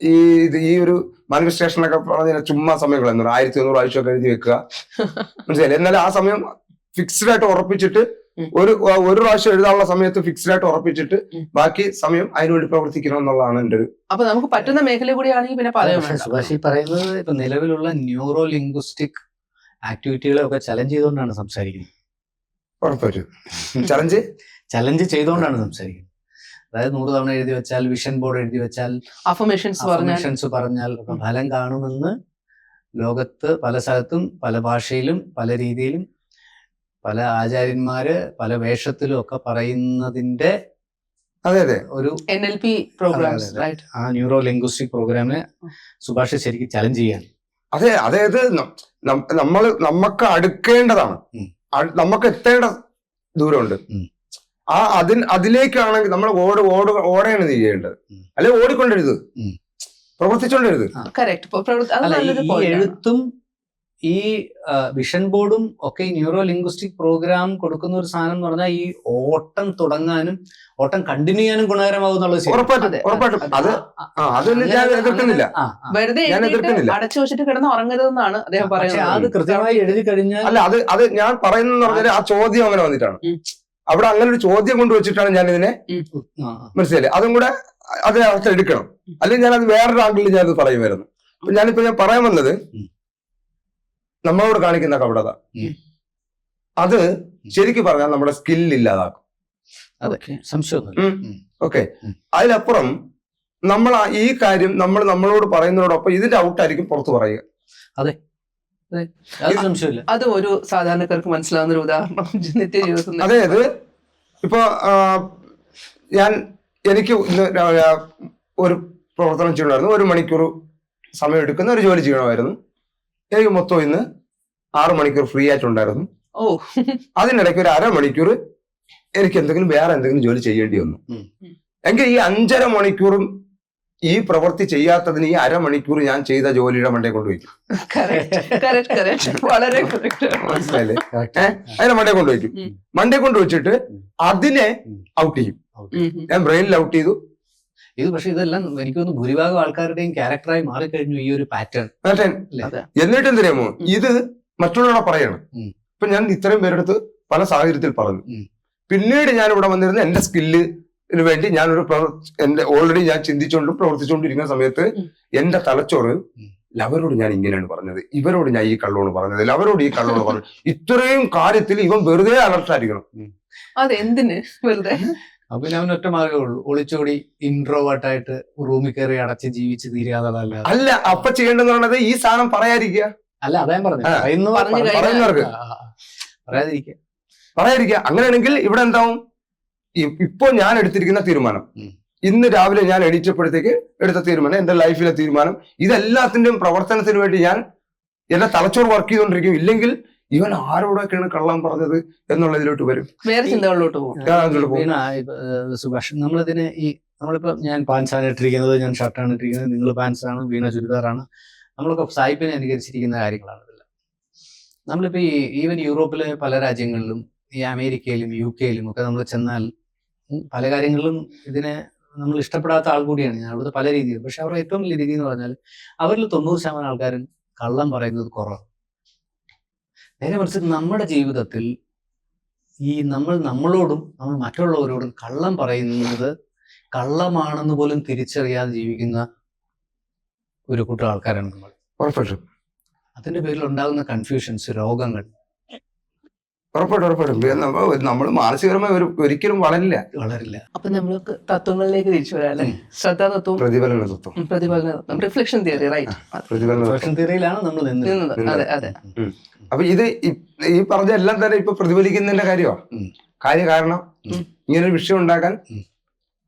ഈ ഒരു മാനിഫെസ്റ്റേഷനൊക്കെ പറഞ്ഞ ചുമ്മാ സമയം കളയുന്നു. 1100 ആഴ്ചയൊക്കെ എഴുതി വെക്കുക. മനസ്സിലായില്ലേ? എന്നാലും ആ സമയം ഫിക്സ്ഡ് ആയിട്ട് ഉറപ്പിച്ചിട്ട് ഒരു പ്രാവശ്യം എഴുതാനുള്ള സമയത്ത് ഫിക്സ്ഡ് ആയിട്ട് ഉറപ്പിച്ചിട്ട് ബാക്കി സമയം അതിനുവേണ്ടി പ്രവർത്തിക്കണം എന്നുള്ളതാണ് എൻ്റെ ഒരു. അപ്പൊ നമുക്ക് പറ്റുന്ന മേഖല കൂടിയാണെങ്കിൽ പിന്നെ പറയാൻ വേണ്ട. സുഭാഷ് ഈ പറയുന്നത് ഇപ്പൊ നിലവിലുള്ള ന്യൂറോ ലിംഗ്വിസ്റ്റിക് ആക്ടിവിറ്റികളെ ഒക്കെ ചലഞ്ച് ചെയ്തുകൊണ്ടാണ് സംസാരിക്കുന്നത്. ഉറപ്പായിട്ടും ചലഞ്ച് ചെയ്തുകൊണ്ടാണ് സംസാരിക്കുന്നത്. അതായത് 100 തവണ എഴുതി വെച്ചാൽ, വിഷൻ ബോർഡ് എഴുതി വെച്ചാൽ, അഫർമേഷൻസ് പറഞ്ഞാൽ ഒക്കെ ഫലം കാണുമെന്ന് ലോകത്ത് പല സ്ഥലത്തും പല ഭാഷയിലും പല രീതിയിലും പല ആചാര്യന്മാര് പല വേഷത്തിലും ഒക്കെ പറയുന്നതിന്റെ ഒരു NLP പ്രോഗ്രാംസ്, റൈറ്റ്? ആ ന്യൂറോ ലിംഗ്വിസ്റ്റിക് പ്രോഗ്രാമിനെ സുഭാഷ് ശരിക്കും ചലഞ്ച് ചെയ്യാൻ. അതായത് നമുക്ക് അടുക്കേണ്ടതാണ്, നമുക്ക് എത്തേണ്ട ദൂരമുണ്ട്. അതിലേക്കാണെങ്കിൽ നമ്മൾ ഓടയാണ് ചെയ്യേണ്ടത്. അല്ലെ ഓടിക്കൊണ്ടിരുത്, പ്രവർത്തിച്ചോണ്ടിരുത്. ഈ എഴുത്തും ഈ വിഷൻ ബോർഡും ഒക്കെ ഈ ന്യൂറോ ലിംഗ്വിസ്റ്റിക് പ്രോഗ്രാം കൊടുക്കുന്ന ഒരു സാധനം എന്ന് പറഞ്ഞാൽ ഈ ഓട്ടം തുടങ്ങാനും ഓട്ടം കണ്ടിന്യൂ ചെയ്യാനും ഗുണകരമാകുന്നുള്ളത് വെറുതെ അടച്ചു വെച്ചിട്ട് കിടന്ന് ഉറങ്ങരുതെന്നാണ് അദ്ദേഹം പറയുന്നത്. അത് കൃത്യമായി എഴുതി കഴിഞ്ഞാൽ അല്ല, അത് ഞാൻ പറയുന്നത് പറഞ്ഞാൽ ആ ചോദ്യം അങ്ങനെ വന്നിട്ടാണ്. അവിടെ അങ്ങനെ ഒരു ചോദ്യം കൊണ്ടുവച്ചിട്ടാണ് ഞാൻ ഇതിനെ മനസ്സിലായില്ലേ, അതും കൂടെ അതേ അവസ്ഥ എടുക്കണം. അല്ലെങ്കിൽ ഞാൻ അത് വേറൊരു ആംഗിളിൽ ഞാനത് പറയുമായിരുന്നു. അപ്പൊ ഞാൻ പറയാൻ വന്നത്, നമ്മളോട് കാണിക്കുന്ന കപടത അത് ശരിക്കും പറഞ്ഞാൽ നമ്മുടെ സ്കില്ലില്ലാതാക്കും. ഓക്കെ, അതിലപ്പുറം നമ്മൾ ഈ കാര്യം നമ്മളോട് പറയുന്നതോടൊപ്പം ഇതിന്റെ ഔട്ടായിരിക്കും പുറത്ത് പറയുക. അത് ഒരു സാധാരണക്കാർക്ക് മനസ്സിലാവുന്ന ഒരു ഉദാഹരണം നിത്യജീവിതത്തിൽ. അതായത് ഇപ്പൊ എനിക്ക് ഇന്ന് ഒരു പ്രവർത്തനം ചെയ്യണമായിരുന്നു. 1 മണിക്കൂർ സമയം എടുക്കുന്ന ഒരു ജോലി ചെയ്യണമായിരുന്നു. എനിക്ക് മൊത്തം ഇന്ന് 6 മണിക്കൂർ ഫ്രീ ആയിട്ടുണ്ടായിരുന്നു. അതിനിടയ്ക്ക് ഒരു 1/2 മണിക്കൂർ എനിക്ക് വേറെ എന്തെങ്കിലും ജോലി ചെയ്യേണ്ടി വന്നു. എങ്കിൽ ഈ 5.5 മണിക്കൂറും ഈ പ്രവൃത്തി ചെയ്യാത്തതിന് ഈ 1/2 മണിക്കൂർ ഞാൻ ചെയ്ത ജോലിയുടെ മണ്ടേ കൊണ്ടുവയ്ക്കും. മനസ്സിലായില്ലേ? അതിനെ മണ്ടേ കൊണ്ടുവയ്ക്കും. മണ്ടേ കൊണ്ടുവച്ചിട്ട് അതിനെ ഔട്ട് ചെയ്യും. ഞാൻ ബ്രെയിനിൽ ഔട്ട് ചെയ്തു. ഇത് പക്ഷെ ഇതെല്ലാം എനിക്കൊന്ന് ഭൂരിഭാഗം ആൾക്കാരുടെയും ക്യാരക്ടറായി മാറിക്കഴിഞ്ഞു ഈ ഒരു പാറ്റേൺ. എന്നിട്ട് എന്തിനാമോ ഇത് മറ്റുള്ളവരെ പറയണം. ഇപ്പൊ ഞാൻ ഇത്രയും പേരെടുത്ത് പല സാഹചര്യത്തിൽ പറഞ്ഞു. പിന്നീട് ഞാൻ ഇവിടെ വന്നിരുന്ന എന്റെ സ്കില്ലിന് വേണ്ടി എന്റെ ഓൾറെഡി ഞാൻ ചിന്തിച്ചുകൊണ്ടും പ്രവർത്തിച്ചുകൊണ്ടിരിക്കുന്ന സമയത്ത് എന്റെ തലച്ചോറ് അവരോട് ഞാൻ ഇങ്ങനെയാണ് പറഞ്ഞത്, ഇവരോട് ഞാൻ ഈ കള്ളോണ് പറഞ്ഞത്, അവരോട് ഈ കള്ളോണ് പറഞ്ഞത്. ഇത്രയും കാര്യത്തിൽ ഇവൻ വെറുതെ അലർട്ടായിരിക്കണം. അതെന്തിന് വെറുതെ? അപ്പൊ അവൻ ഒറ്റ മാർഗ്ഗമേ ഉള്ളൂ, ഒളിച്ചോടി ഇൻട്രോവേർട്ടായിട്ട് റൂമിൽ കയറി അടച്ച് ജീവിച്ച് തീരാതല്ല. അല്ല, അപ്പൊ ചെയ്യേണ്ടതെന്ന് പറയുന്നത് ഈ സാധനം പറയാതിരിക്കുക. അല്ല, അതായത് പറയാതിരിക്കുക. അങ്ങനെയാണെങ്കിൽ ഇവിടെ എന്താവും? ഇപ്പൊ ഞാൻ എടുത്തിരിക്കുന്ന തീരുമാനം, ഇന്ന് രാവിലെ ഞാൻ എണീറ്റപ്പോഴത്തേക്ക് എടുത്ത തീരുമാനം, എന്റെ ലൈഫിലെ തീരുമാനം, ഇതെല്ലാത്തിന്റെയും പ്രവർത്തനത്തിന് വേണ്ടി ഞാൻ എന്റെ തലച്ചോറ് വർക്ക് ചെയ്തുകൊണ്ടിരിക്കും. ഇല്ലെങ്കിൽ ഇവൻ ആരോടൊക്കെയാണ് കള്ളം പറഞ്ഞത് എന്നുള്ളതിലോട്ട് വരും, വേറെ ചിന്തകളിലോട്ട് പോകും. സുഭാഷ്, നമ്മളിപ്പോ ഞാൻ പാൻസാണ് ഇട്ടിരിക്കുന്നത്, ഞാൻ ഷർട്ടാണ് ഇട്ടിരിക്കുന്നത്, നിങ്ങൾ പാൻസാണ്, വീണ ചുരിദാറാണ്, നമ്മളൊക്കെ സായിപ്പിനെ അനുകരിച്ചിരിക്കുന്ന കാര്യങ്ങളാണ് ഇതെല്ലാം. നമ്മളിപ്പോ ഈവൻ യൂറോപ്പിലെ പല രാജ്യങ്ങളിലും ഈ അമേരിക്കയിലും UK യിലും ഒക്കെ നമ്മൾ ചെന്നാൽ പല കാര്യങ്ങളിലും ഇതിനെ നമ്മൾ ഇഷ്ടപ്പെടാത്ത ആൾ കൂടിയാണ് ഞാൻ അവിടുത്തെ പല രീതിയിലും. പക്ഷെ അവരുടെ ഏറ്റവും വലിയ രീതി എന്ന് പറഞ്ഞാൽ അവരിൽ 90% ആൾക്കാരും കള്ളം പറയുന്നത് കുറവാണ്. നേരെ മറിച്ച് നമ്മുടെ ജീവിതത്തിൽ നമ്മളോടും നമ്മൾ മറ്റുള്ളവരോടും കള്ളം പറയുന്നത് കള്ളമാണെന്ന് പോലും തിരിച്ചറിയാതെ ജീവിക്കുന്ന ഒരു കൂട്ടം ആൾക്കാരാണ് നമ്മൾ. അതിന്റെ പേരിൽ ഉണ്ടാകുന്ന കൺഫ്യൂഷൻസ്, രോഗങ്ങൾ ഉറപ്പായിട്ടും നമ്മൾ മാനസികപരമായി ഒരിക്കലും വളരില്ല. അപ്പൊ നമ്മൾക്ക് തത്വങ്ങളിലേക്ക് തിരിച്ചു വരാല്ലേ? ശ്രദ്ധാതത്വം, പ്രതിഫലന തത്വം, റിഫ്ലക്ഷൻ തിയറി, റൈറ്റ്? റിഫ്ലക്ഷൻ തിയറിയിലാണ് നമ്മൾ നിന്നത്. അതെ അതെ. അപ്പൊ ഇത് ഈ പറഞ്ഞ എല്ലാം തന്നെ ഇപ്പൊ പ്രതിഫലിക്കുന്നതിന്റെ കാര്യമാണ്. കാരണം ഇങ്ങനൊരു വിഷയം ഉണ്ടാക്കാൻ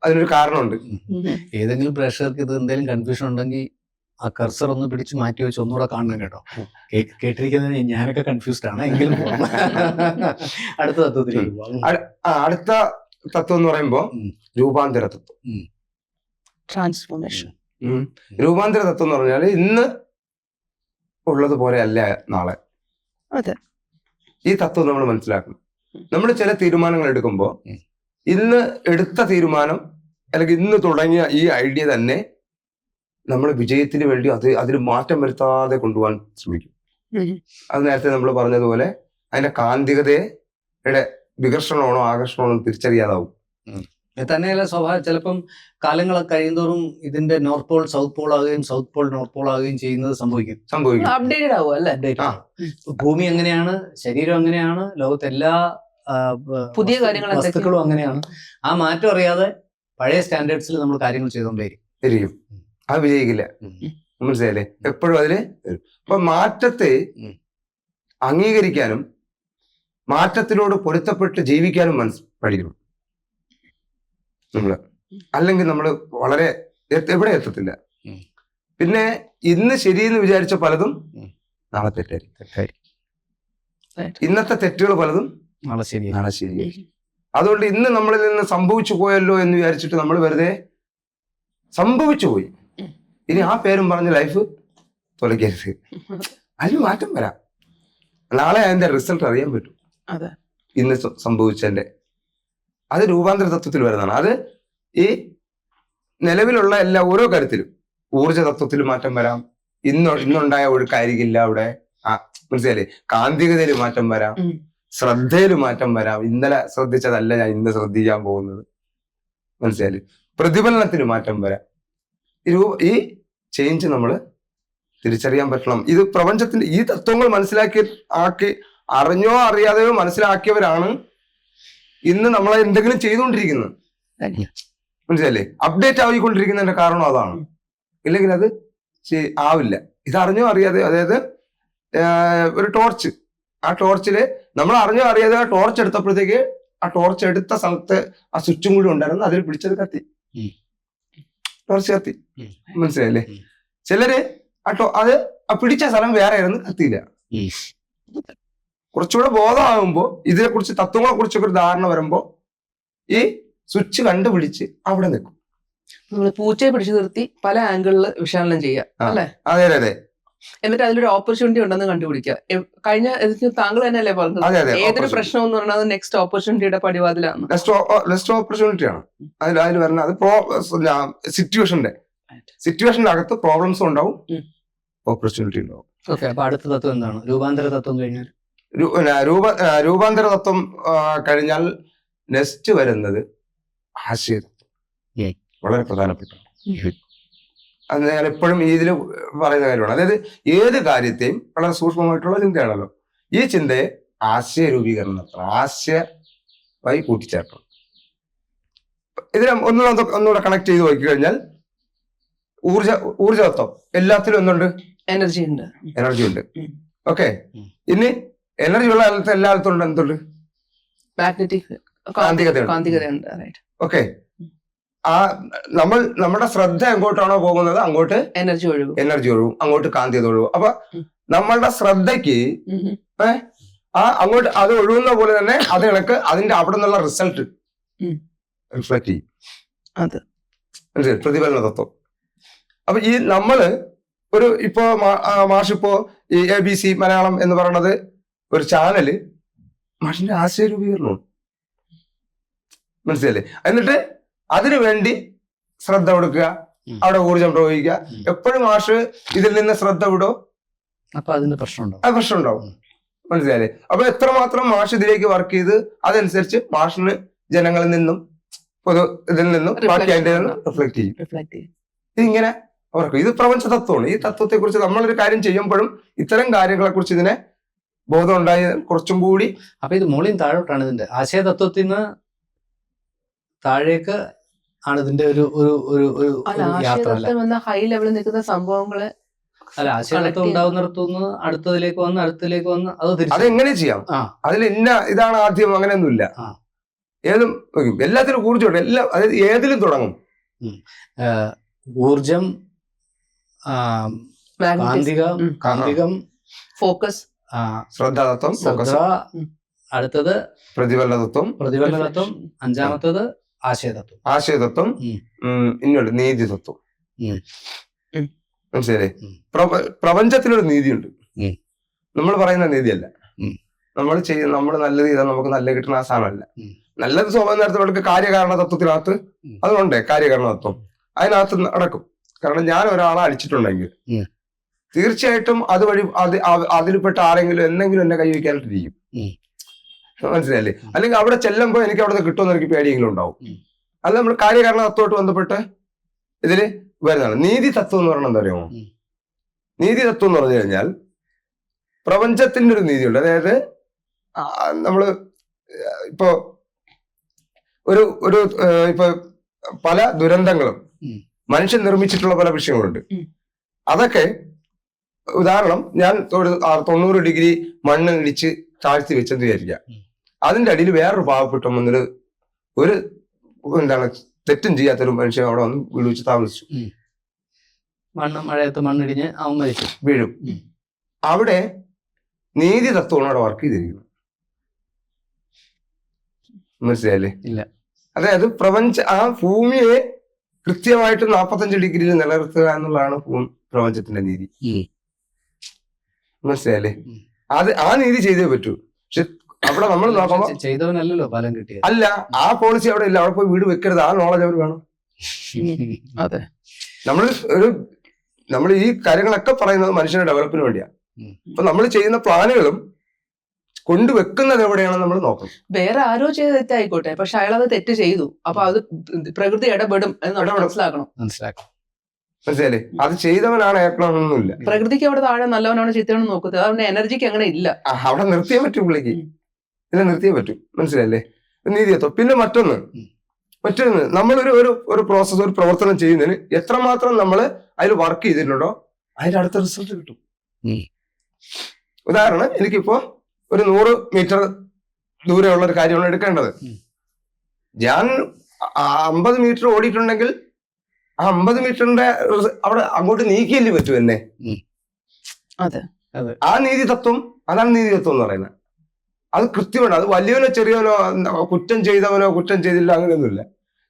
അതിനൊരു കാരണമുണ്ട്. ഏതെങ്കിലും പ്രേക്ഷകർക്ക് ഇത് എന്തെങ്കിലും കൺഫ്യൂഷൻ ഉണ്ടെങ്കിൽ ആ കർസർ ഒന്ന് പിടിച്ച് മാറ്റി വെച്ച് ഒന്നുകൂടെ കാണണം കേട്ടോ. കേട്ടിരിക്കുന്നത് ഞാനൊക്കെ കൺഫ്യൂസ്ഡ് ആണ്, എങ്കിലും പോകാം. അടുത്ത തത്വത്തിലേക്ക് പോകാം. അടുത്ത തത്വം എന്ന് പറയുമ്പോ രൂപാന്തര തത്വം. ട്രാൻസ്ഫോർമേഷൻ. രൂപാന്തര തത്വം എന്ന് പറഞ്ഞാൽ ഇന്ന് ഉള്ളതുപോലെ അല്ല നാളെ. അതെ, ഈ തത്വം നമ്മൾ മനസ്സിലാക്കണം. നമ്മൾ ചില തീരുമാനങ്ങൾ എടുക്കുമ്പോൾ ഇന്ന് എടുത്ത തീരുമാനം അല്ലെങ്കിൽ ഇന്ന് തുടങ്ങിയ ഈ ഐഡിയ തന്നെ നമ്മൾ വിജയത്തിന് വേണ്ടി അതിൽ മാറ്റം വരുത്താതെ കൊണ്ടുപോകാൻ ശ്രമിക്കും. അത് നേരത്തെ നമ്മൾ പറഞ്ഞതുപോലെ അതിന്റെ കാന്തികതയുടെ വികർഷണമാണോ ആകർഷണമാണോ തിരിച്ചറിയാതാവും. തന്നെയല്ല സ്വാഭാവികം, ചിലപ്പം കാലങ്ങളൊക്കെ കഴിയുന്തോറും ഇതിന്റെ നോർത്ത് പോൾ സൗത്ത് പോൾ ആകുകയും സൗത്ത് പോൾ നോർത്ത് പോൾ ആകുകയും ചെയ്യുന്നത് സംഭവിക്കും. അപ്ഡേറ്റഡ് ആവും അല്ലേ? ഭൂമി അങ്ങനെയാണ്, ശരീരം അങ്ങനെയാണ്, ലോകത്തെ എല്ലാ പുതിയ കാര്യങ്ങൾ വസ്തുക്കളും അങ്ങനെയാണ്. ആ മാറ്റം അറിയാതെ പഴയ സ്റ്റാൻഡേർഡ്സിൽ നമ്മൾ കാര്യങ്ങൾ ചെയ്തുകൊണ്ടേയിരിക്കും. അത് വിജയിക്കില്ല. മനസ്സിലായില്ലേ? എപ്പോഴും അതില് അപ്പൊ മാറ്റത്തെ അംഗീകരിക്കാനും മാറ്റത്തിനോട് പൊരുത്തപ്പെട്ട് ജീവിക്കാനും പഠിക്കണം നമ്മള്. അല്ലെങ്കിൽ നമ്മള് വളരെ എവിടെ എത്തത്തില്ല. പിന്നെ ഇന്ന് ശരിയെന്ന് വിചാരിച്ച പലതും നാളെ തെറ്റായിരിക്കും. ഇന്നത്തെ തെറ്റുകൾ പലതും നാളെ ശരിയായിരിക്കും. അതുകൊണ്ട് ഇന്ന് നമ്മളിൽ നിന്ന് സംഭവിച്ചു പോയല്ലോ എന്ന് വിചാരിച്ചിട്ട് നമ്മൾ വെറുതെ സംഭവിച്ചു പോയി, ഇനി ആ പേരും പറഞ്ഞ് ലൈഫ് തുലയ്ക്കരുത്. അതിന് മാറ്റം വരാം. നാളെ അതിന്റെ റിസൾട്ട് അറിയാൻ പറ്റും. ഇന്ന് സംഭവിച്ചതിന്റെ അത് രൂപാന്തര തത്വത്തിൽ വരുന്നതാണ്. അത് ഈ നിലവിലുള്ള ഓരോ കാര്യത്തിലും ഊർജ തത്വത്തിൽ മാറ്റം വരാം. ഇന്നുണ്ടായ ഒഴുക്കായിരിക്കില്ല അവിടെ. മനസ്സിലായില്ലേ? കാന്തികതയിൽ മാറ്റം വരാം, ശ്രദ്ധയിൽ മാറ്റം വരാം. ഇന്നലെ ശ്രദ്ധിച്ചതല്ല ഞാൻ ഇന്ന് ശ്രദ്ധിക്കാൻ പോകുന്നത്. മനസ്സിലായില്ലേ? പ്രതിഫലനത്തിന് മാറ്റം വരാം. ഈ ചേഞ്ച് നമ്മൾ തിരിച്ചറിയാൻ പറ്റണം. ഇത് പ്രപഞ്ചത്തിന്റെ ഈ തത്വങ്ങൾ അറിഞ്ഞോ അറിയാതെയോ മനസ്സിലാക്കിയവരാണ് ഇന്ന് നമ്മളെ എന്തെങ്കിലും ചെയ്തുകൊണ്ടിരിക്കുന്നത്. മനസ്സിലല്ലേ? അപ്ഡേറ്റ് ആയിക്കൊണ്ടിരിക്കുന്നതിന്റെ കാരണം അതാണ്. ഇല്ലെങ്കിൽ അത് ആവില്ല. ഇത് അറിഞ്ഞോ അറിയാതെ, അതായത് ഒരു ടോർച്ച്, ആ ടോർച്ചില് നമ്മൾ അറിഞ്ഞോ അറിയാതെ ആ ടോർച്ച് എടുത്തപ്പോഴത്തേക്ക് ആ ടോർച്ച് എടുത്ത സ്ഥലത്ത് ആ സ്വിച്ചും കൂടി ഉണ്ടായിരുന്നു, അതിൽ പിടിച്ചത് കത്തി, ടോർച്ച് കത്തി. മനസ്സിലായില്ലേ? ചിലര് അത് പിടിച്ച സ്ഥലം വേറെ ആയിരുന്നു, കത്തിയില്ല. കുറച്ചുകൂടെ ബോധമാകുമ്പോ ഇതിനെക്കുറിച്ച് തത്വങ്ങളെ കുറിച്ചൊക്കെ ഒരു ധാരണ വരുമ്പോ ഈ സ്വിച്ച് കണ്ടുപിടിച്ച് അവിടെ നിൽക്കും. പൂച്ചയെ പിടിച്ചു നിർത്തി പല ആംഗിളിൽ വിശകലനം ചെയ്യാം അല്ലെ? അതെ അതെ അതെ. എന്നിട്ട് അതിലൊരു ഓപ്പർച്യൂണിറ്റി ഉണ്ടെന്ന് കണ്ടുപിടിക്കുക. കഴിഞ്ഞ താങ്കൾ തന്നെയല്ലേ പറഞ്ഞത് ഏതൊരു പ്രശ്നം എന്ന് പറഞ്ഞാൽ നെക്സ്റ്റ് ഓപ്പർച്യൂണിറ്റിയുടെ പടിവാതിലാണ്. നെക്സ്റ്റ് ഓപ്പർച്യൂണിറ്റി ആണ് അതിൽ വരുന്നത്. അത് സിറ്റുവേഷന്റെ അകത്ത് പ്രോബ്ലംസും ഉണ്ടാവും, ഓപ്പർച്യൂണിറ്റി ഉണ്ടാവും. ഓക്കെ, അപ്പൊ അടുത്ത തത്വം എന്താണ്? രൂപാന്തര തത്വം കഴിഞ്ഞാൽ രൂപാന്തര തത്വം കഴിഞ്ഞാൽ നെക്സ്റ്റ് വരുന്നത് ആശയതത്വം. വളരെ പ്രധാനപ്പെട്ട അത് ഞാൻ എപ്പോഴും ഇതിൽ പറയുന്ന കാര്യമാണ്. അതായത് ഏത് കാര്യത്തെയും വളരെ സൂക്ഷ്മമായിട്ടുള്ള ചിന്തയാണല്ലോ. ഈ ചിന്തയെ ആശയ രൂപീകരണം നടത്തണം, ആശയമായി കൂട്ടിച്ചേർക്കണം. ഇതിനെ ഒന്നുകൂടെ കണക്ട് ചെയ്ത് നോക്കി കഴിഞ്ഞാൽ ഊർജതത്വം എല്ലാത്തിലും ഒന്നുണ്ട്, എനർജി ഉണ്ട്. ഓക്കെ, ഇനി എനർജി ഉള്ള എല്ലായിടത്തും ഉണ്ട് എന്തുണ്ട്? മാഗ്നറ്റിക് കാന്തികതയുണ്ട്. ഓക്കെ, നമ്മുടെ ശ്രദ്ധ എങ്ങോട്ടാണോ പോകുന്നത് അങ്ങോട്ട് എനർജി ഒഴുകും, അങ്ങോട്ട് കാന്തികത ഒഴുകും. അപ്പൊ നമ്മളുടെ ശ്രദ്ധയ്ക്ക് അങ്ങോട്ട് അത് ഒഴുകുന്ന പോലെ തന്നെ അത് കണക്ക് അതിന്റെ അവിടെ നിന്നുള്ള റിസൾട്ട് റിഫ്ലക്ട് ചെയ്യും. പ്രതിഫലന തത്വം. അപ്പൊ ഈ നമ്മള് ഇപ്പോ മാഷിപ്പോ ഈ ABC മലയാളം എന്ന് പറയുന്നത് ഒരു ചാനല്, മാഷിന്റെ ആശയ രൂപീകരണമാണ്. മനസ്സിലല്ലേ? എന്നിട്ട് അതിനു വേണ്ടി ശ്രദ്ധ കൊടുക്കുക, അവിടെ ഊർജം പ്രയോഗിക്കുക. എപ്പോഴും മാഷ് ഇതിൽ നിന്ന് ശ്രദ്ധ വിടോ, അപ്പൊ അതിന് പ്രശ്നം ഉണ്ടാവും. മനസ്സിലായില്ലേ? അപ്പൊ എത്രമാത്രം മാഷ് ഇതിലേക്ക് വർക്ക് ചെയ്ത് അതനുസരിച്ച് മാഷിന് ജനങ്ങളിൽ നിന്നും ഇതിൽ നിന്നും ബാക്കി അതിന്റെ റിഫ്ലക്ട് ചെയ്യും. ഇതിങ്ങനെ ഓർക്കും. ഇത് പ്രപഞ്ച തത്വമാണ്. ഈ തത്വത്തെ കുറിച്ച് നമ്മളൊരു കാര്യം ചെയ്യുമ്പോഴും ഇത്തരം കാര്യങ്ങളെ കുറിച്ച് ഇതിനെ ബോധം ഉണ്ടായ കുറച്ചും കൂടി. അപ്പൊ ഇത് മുകളിൽ താഴോട്ടാണ് ഇതിന്റെ ആശയ തത്വത്തിൽ നിന്ന് താഴേക്ക് ആണ് ഇതിന്റെ ഒരു ഹൈ ലെവലിൽ നിൽക്കുന്ന സംഭവങ്ങളെ അല്ല, ആശയതത്വം ഉണ്ടാവുന്നിടത്തുനിന്ന് അടുത്തതിലേക്ക് വന്ന് അതെങ്ങനെ ചെയ്യാം? അതിൽ ഇതാണ് ആദ്യം, അങ്ങനെയൊന്നുമില്ല. എല്ലാത്തിനും ഊർജ്ജമുണ്ട്. അതായത് ഏതിലും തുടങ്ങും. ഊർജം കാന്തികം, ഫോക്കസ്, ശ്രദ്ധാതത്വം, ശ്രദ്ധ, അടുത്തത് പ്രതിഫല തത്വം, അഞ്ചാമത്തത് ആശയതത്വം. ആശയതത്വം, ഇന്നുണ്ട് നീതി തത്വം. മനസ്സിലായില്ലേ? പ്രപഞ്ചത്തിനൊരു നീതിയുണ്ട്. നമ്മൾ പറയുന്ന നീതിയല്ല. നമ്മൾ ചെയ്യുന്ന, നമ്മൾ നല്ലത് ചെയ്താൽ നമുക്ക് നല്ല കിട്ടുന്ന ആ സാധനമല്ല. നല്ലത് സ്വഭാവം നേരത്തെ കാര്യകാരണ തത്വത്തിനകത്ത് അതുകൊണ്ട് കാര്യകാരണ തത്വം അതിനകത്ത് നടക്കും. കാരണം ഞാൻ ഒരാളെ അടിച്ചിട്ടുണ്ടെങ്കിൽ തീർച്ചയായിട്ടും അതുവഴി അതിൽപ്പെട്ട ആരെങ്കിലും എന്തെങ്കിലും എന്നെ കൈവയ്ക്കാനായിട്ടിരിക്കും. മനസ്സിലായില്ലേ? അല്ലെങ്കിൽ അവിടെ ചെല്ലുമ്പോ എനിക്ക് അവിടെ കിട്ടുമെന്ന് എനിക്ക് പേടിയെങ്കിലും ഉണ്ടാവും. അത് നമ്മൾ കാര്യകാരണ തത്വമായിട്ട് ബന്ധപ്പെട്ട് ഇതില് വരുന്നതാണ്. നീതി തത്വം എന്ന് പറഞ്ഞാൽ എന്താ പറയുമോ? നീതി തത്വം എന്ന് പറഞ്ഞു കഴിഞ്ഞാൽ പ്രപഞ്ചത്തിന്റെ ഒരു നീതിയുണ്ട്. അതായത് നമ്മള് ഇപ്പൊ ഒരു ഇപ്പൊ പല ദുരന്തങ്ങളും മനുഷ്യൻ നിർമ്മിച്ചിട്ടുള്ള പല വിഷയങ്ങളുണ്ട്. അതൊക്കെ ഉദാഹരണം, ഞാൻ 90 ഡിഗ്രി മണ്ണ് ഇടിച്ച് താഴ്ത്തി വെച്ചെന്ന് വിചാരിക്കുക. അതിന്റെ അടിയിൽ വേറൊരു പാവപ്പെട്ട ഒരു എന്താണ് തെറ്റും ചെയ്യാത്തൊരു മനുഷ്യൻ അവിടെ വന്ന് വിളിച്ച് താമസിച്ചു. മഴയത്ത് മണ്ണിടിഞ്ഞ് അവൻ മരിച്ചു വീഴും. അവിടെ നീതി തത്വമാണ് അവിടെ വർക്ക് ചെയ്തിരിക്കുന്നത്. മനസ്സിലായില്ലേ? ഇല്ല. അതായത് ആ ഭൂമിയെ കൃത്യമായിട്ട് 45 ഡിഗ്രിയിൽ നിലനിർത്തുക എന്നുള്ളതാണ് പ്രപഞ്ചത്തിന്റെ നീതി. മനസ്സിലായില്ലേ? ആ നീതി ചെയ്തേ പറ്റൂ. പക്ഷെ അവിടെ നമ്മൾ നോക്കുമ്പോ ചെയ്തവനല്ലോ ഫലം കിട്ടിയത്. അല്ല, ആ പോളിസി അവിടെ ഇല്ല. അവിടെ പോയി വീട് വെക്കരുത്, ആ നോളജ് അവർ വേണം. അതെ, നമ്മൾ ഈ കാര്യങ്ങളൊക്കെ പറയുന്നത് മനുഷ്യന്റെ ഡെവലപ്പിന് വേണ്ടിയാണ്. അപ്പൊ നമ്മൾ ചെയ്യുന്ന പ്ലാനുകളും കൊണ്ടുവെക്കുന്നത് എവിടെയാണെന്ന് നമ്മൾ നോക്കണം. വേറെ ആരോ ചെയ്ത തെറ്റായിക്കോട്ടെ, പക്ഷെ അയാൾ അത് തെറ്റ് ചെയ്തു. അപ്പൊ അത് പ്രകൃതി ഇടപെടും എന്ന് നമ്മൾ മനസ്സിലാക്കണം. മനസ്സിലായില്ലേ? അത് ചെയ്തവനാണ് ഏക്കണമെന്നൊന്നുമില്ല. പ്രകൃതിക്ക് അവിടെ താഴെ നല്ലവനാണ് ചീത്തവനും നോക്കുന്നത്. അവന്റെ എനർജിക്ക് അങ്ങനെ ഇല്ല. അവിടെ നിർത്തിയേ പറ്റൂ, പുള്ളിക്ക് ഇതിനെ നിർത്തിയേ പറ്റൂ. മനസ്സിലല്ലേ? നീതിയത്വം. പിന്നെ മറ്റൊന്ന് നമ്മളൊരു ഒരു പ്രോസസ്, ഒരു പ്രവർത്തനം ചെയ്യുന്നതിന് എത്രമാത്രം നമ്മൾ അതിൽ വർക്ക് ചെയ്തിട്ടുണ്ടോ അതിന്റെ അടുത്ത റിസൾട്ട് കിട്ടും. ഉദാഹരണം, എനിക്കിപ്പോ ഒരു 100 മീറ്റർ ദൂരെയുള്ള ഒരു കാര്യമാണ് എടുക്കേണ്ടത്. ഞാൻ 50 മീറ്റർ ഓടിയിട്ടുണ്ടെങ്കിൽ ആ 50 മീറ്ററിന്റെ അവിടെ അങ്ങോട്ട് നീക്കിയല്ലേ പറ്റൂ എന്നെ. ആ നീതി തത്വം, അതാണ് നീതി തത്വം എന്ന് പറയുന്നത്. അത് കൃത്യമാണ്. അത് വലിയവനോ ചെറിയവനോ, കുറ്റം ചെയ്തവനോ കുറ്റം ചെയ്തില്ല, അങ്ങനെയൊന്നുമില്ല.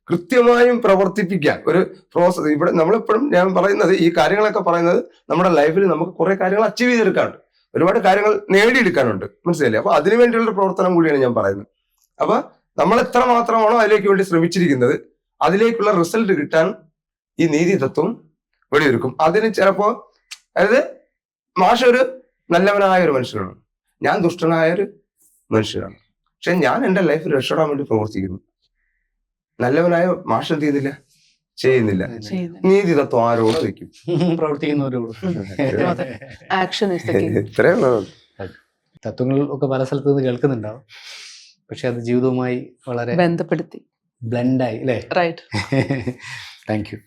കൃത്യമായും പ്രവർത്തിപ്പിക്കാൻ ഒരു പ്രോസസ്. ഇവിടെ നമ്മളെപ്പോഴും ഞാൻ പറയുന്നത്, ഈ കാര്യങ്ങളൊക്കെ പറയുന്നത് നമ്മുടെ ലൈഫിൽ നമുക്ക് കുറെ കാര്യങ്ങൾ അച്ചീവ് ചെയ്തെടുക്കാനുണ്ട്, ഒരുപാട് കാര്യങ്ങൾ നേടിയെടുക്കാനുണ്ട്. മനസ്സിലായില്ലേ? അപ്പൊ അതിനു വേണ്ടിയുള്ള പ്രവർത്തനം കൂടിയാണ് ഞാൻ പറയുന്നത്. അപ്പൊ നമ്മൾ എത്ര മാത്രമാണോ അതിലേക്ക് വേണ്ടി ശ്രമിച്ചിരിക്കുന്നത്, അതിലേക്കുള്ള റിസൾട്ട് കിട്ടാൻ ഈ നീതി തത്വം വെടിയൊരുക്കും. അതിന് ചിലപ്പോ, അതായത് മാഷ ഒരു നല്ലവനായ ഒരു മനുഷ്യനാണ്, ഞാൻ ദുഷ്ടനായ ഒരു മനുഷ്യനാണ്. പക്ഷെ ഞാൻ എൻ്റെ ലൈഫിൽ രക്ഷപ്പെടാൻ വേണ്ടി പ്രവർത്തിക്കുന്നു. നല്ലവനായ മാഷ എന്ത് ചെയ്യുന്നില്ല. നീതി തത്വം ആരോട് വയ്ക്കും? പ്രവർത്തിക്കുന്നവരോട്. ഇത്രേ ഉള്ളൂ. തത്വങ്ങൾ ഒക്കെ പല സ്ഥലത്ത് നിന്ന് കേൾക്കുന്നുണ്ടാവും, പക്ഷെ അത് ജീവിതവുമായി വളരെ ബന്ധപ്പെടുത്തി ബ്ലെൻഡായി, അല്ലേ? റൈറ്റ്. Thank you.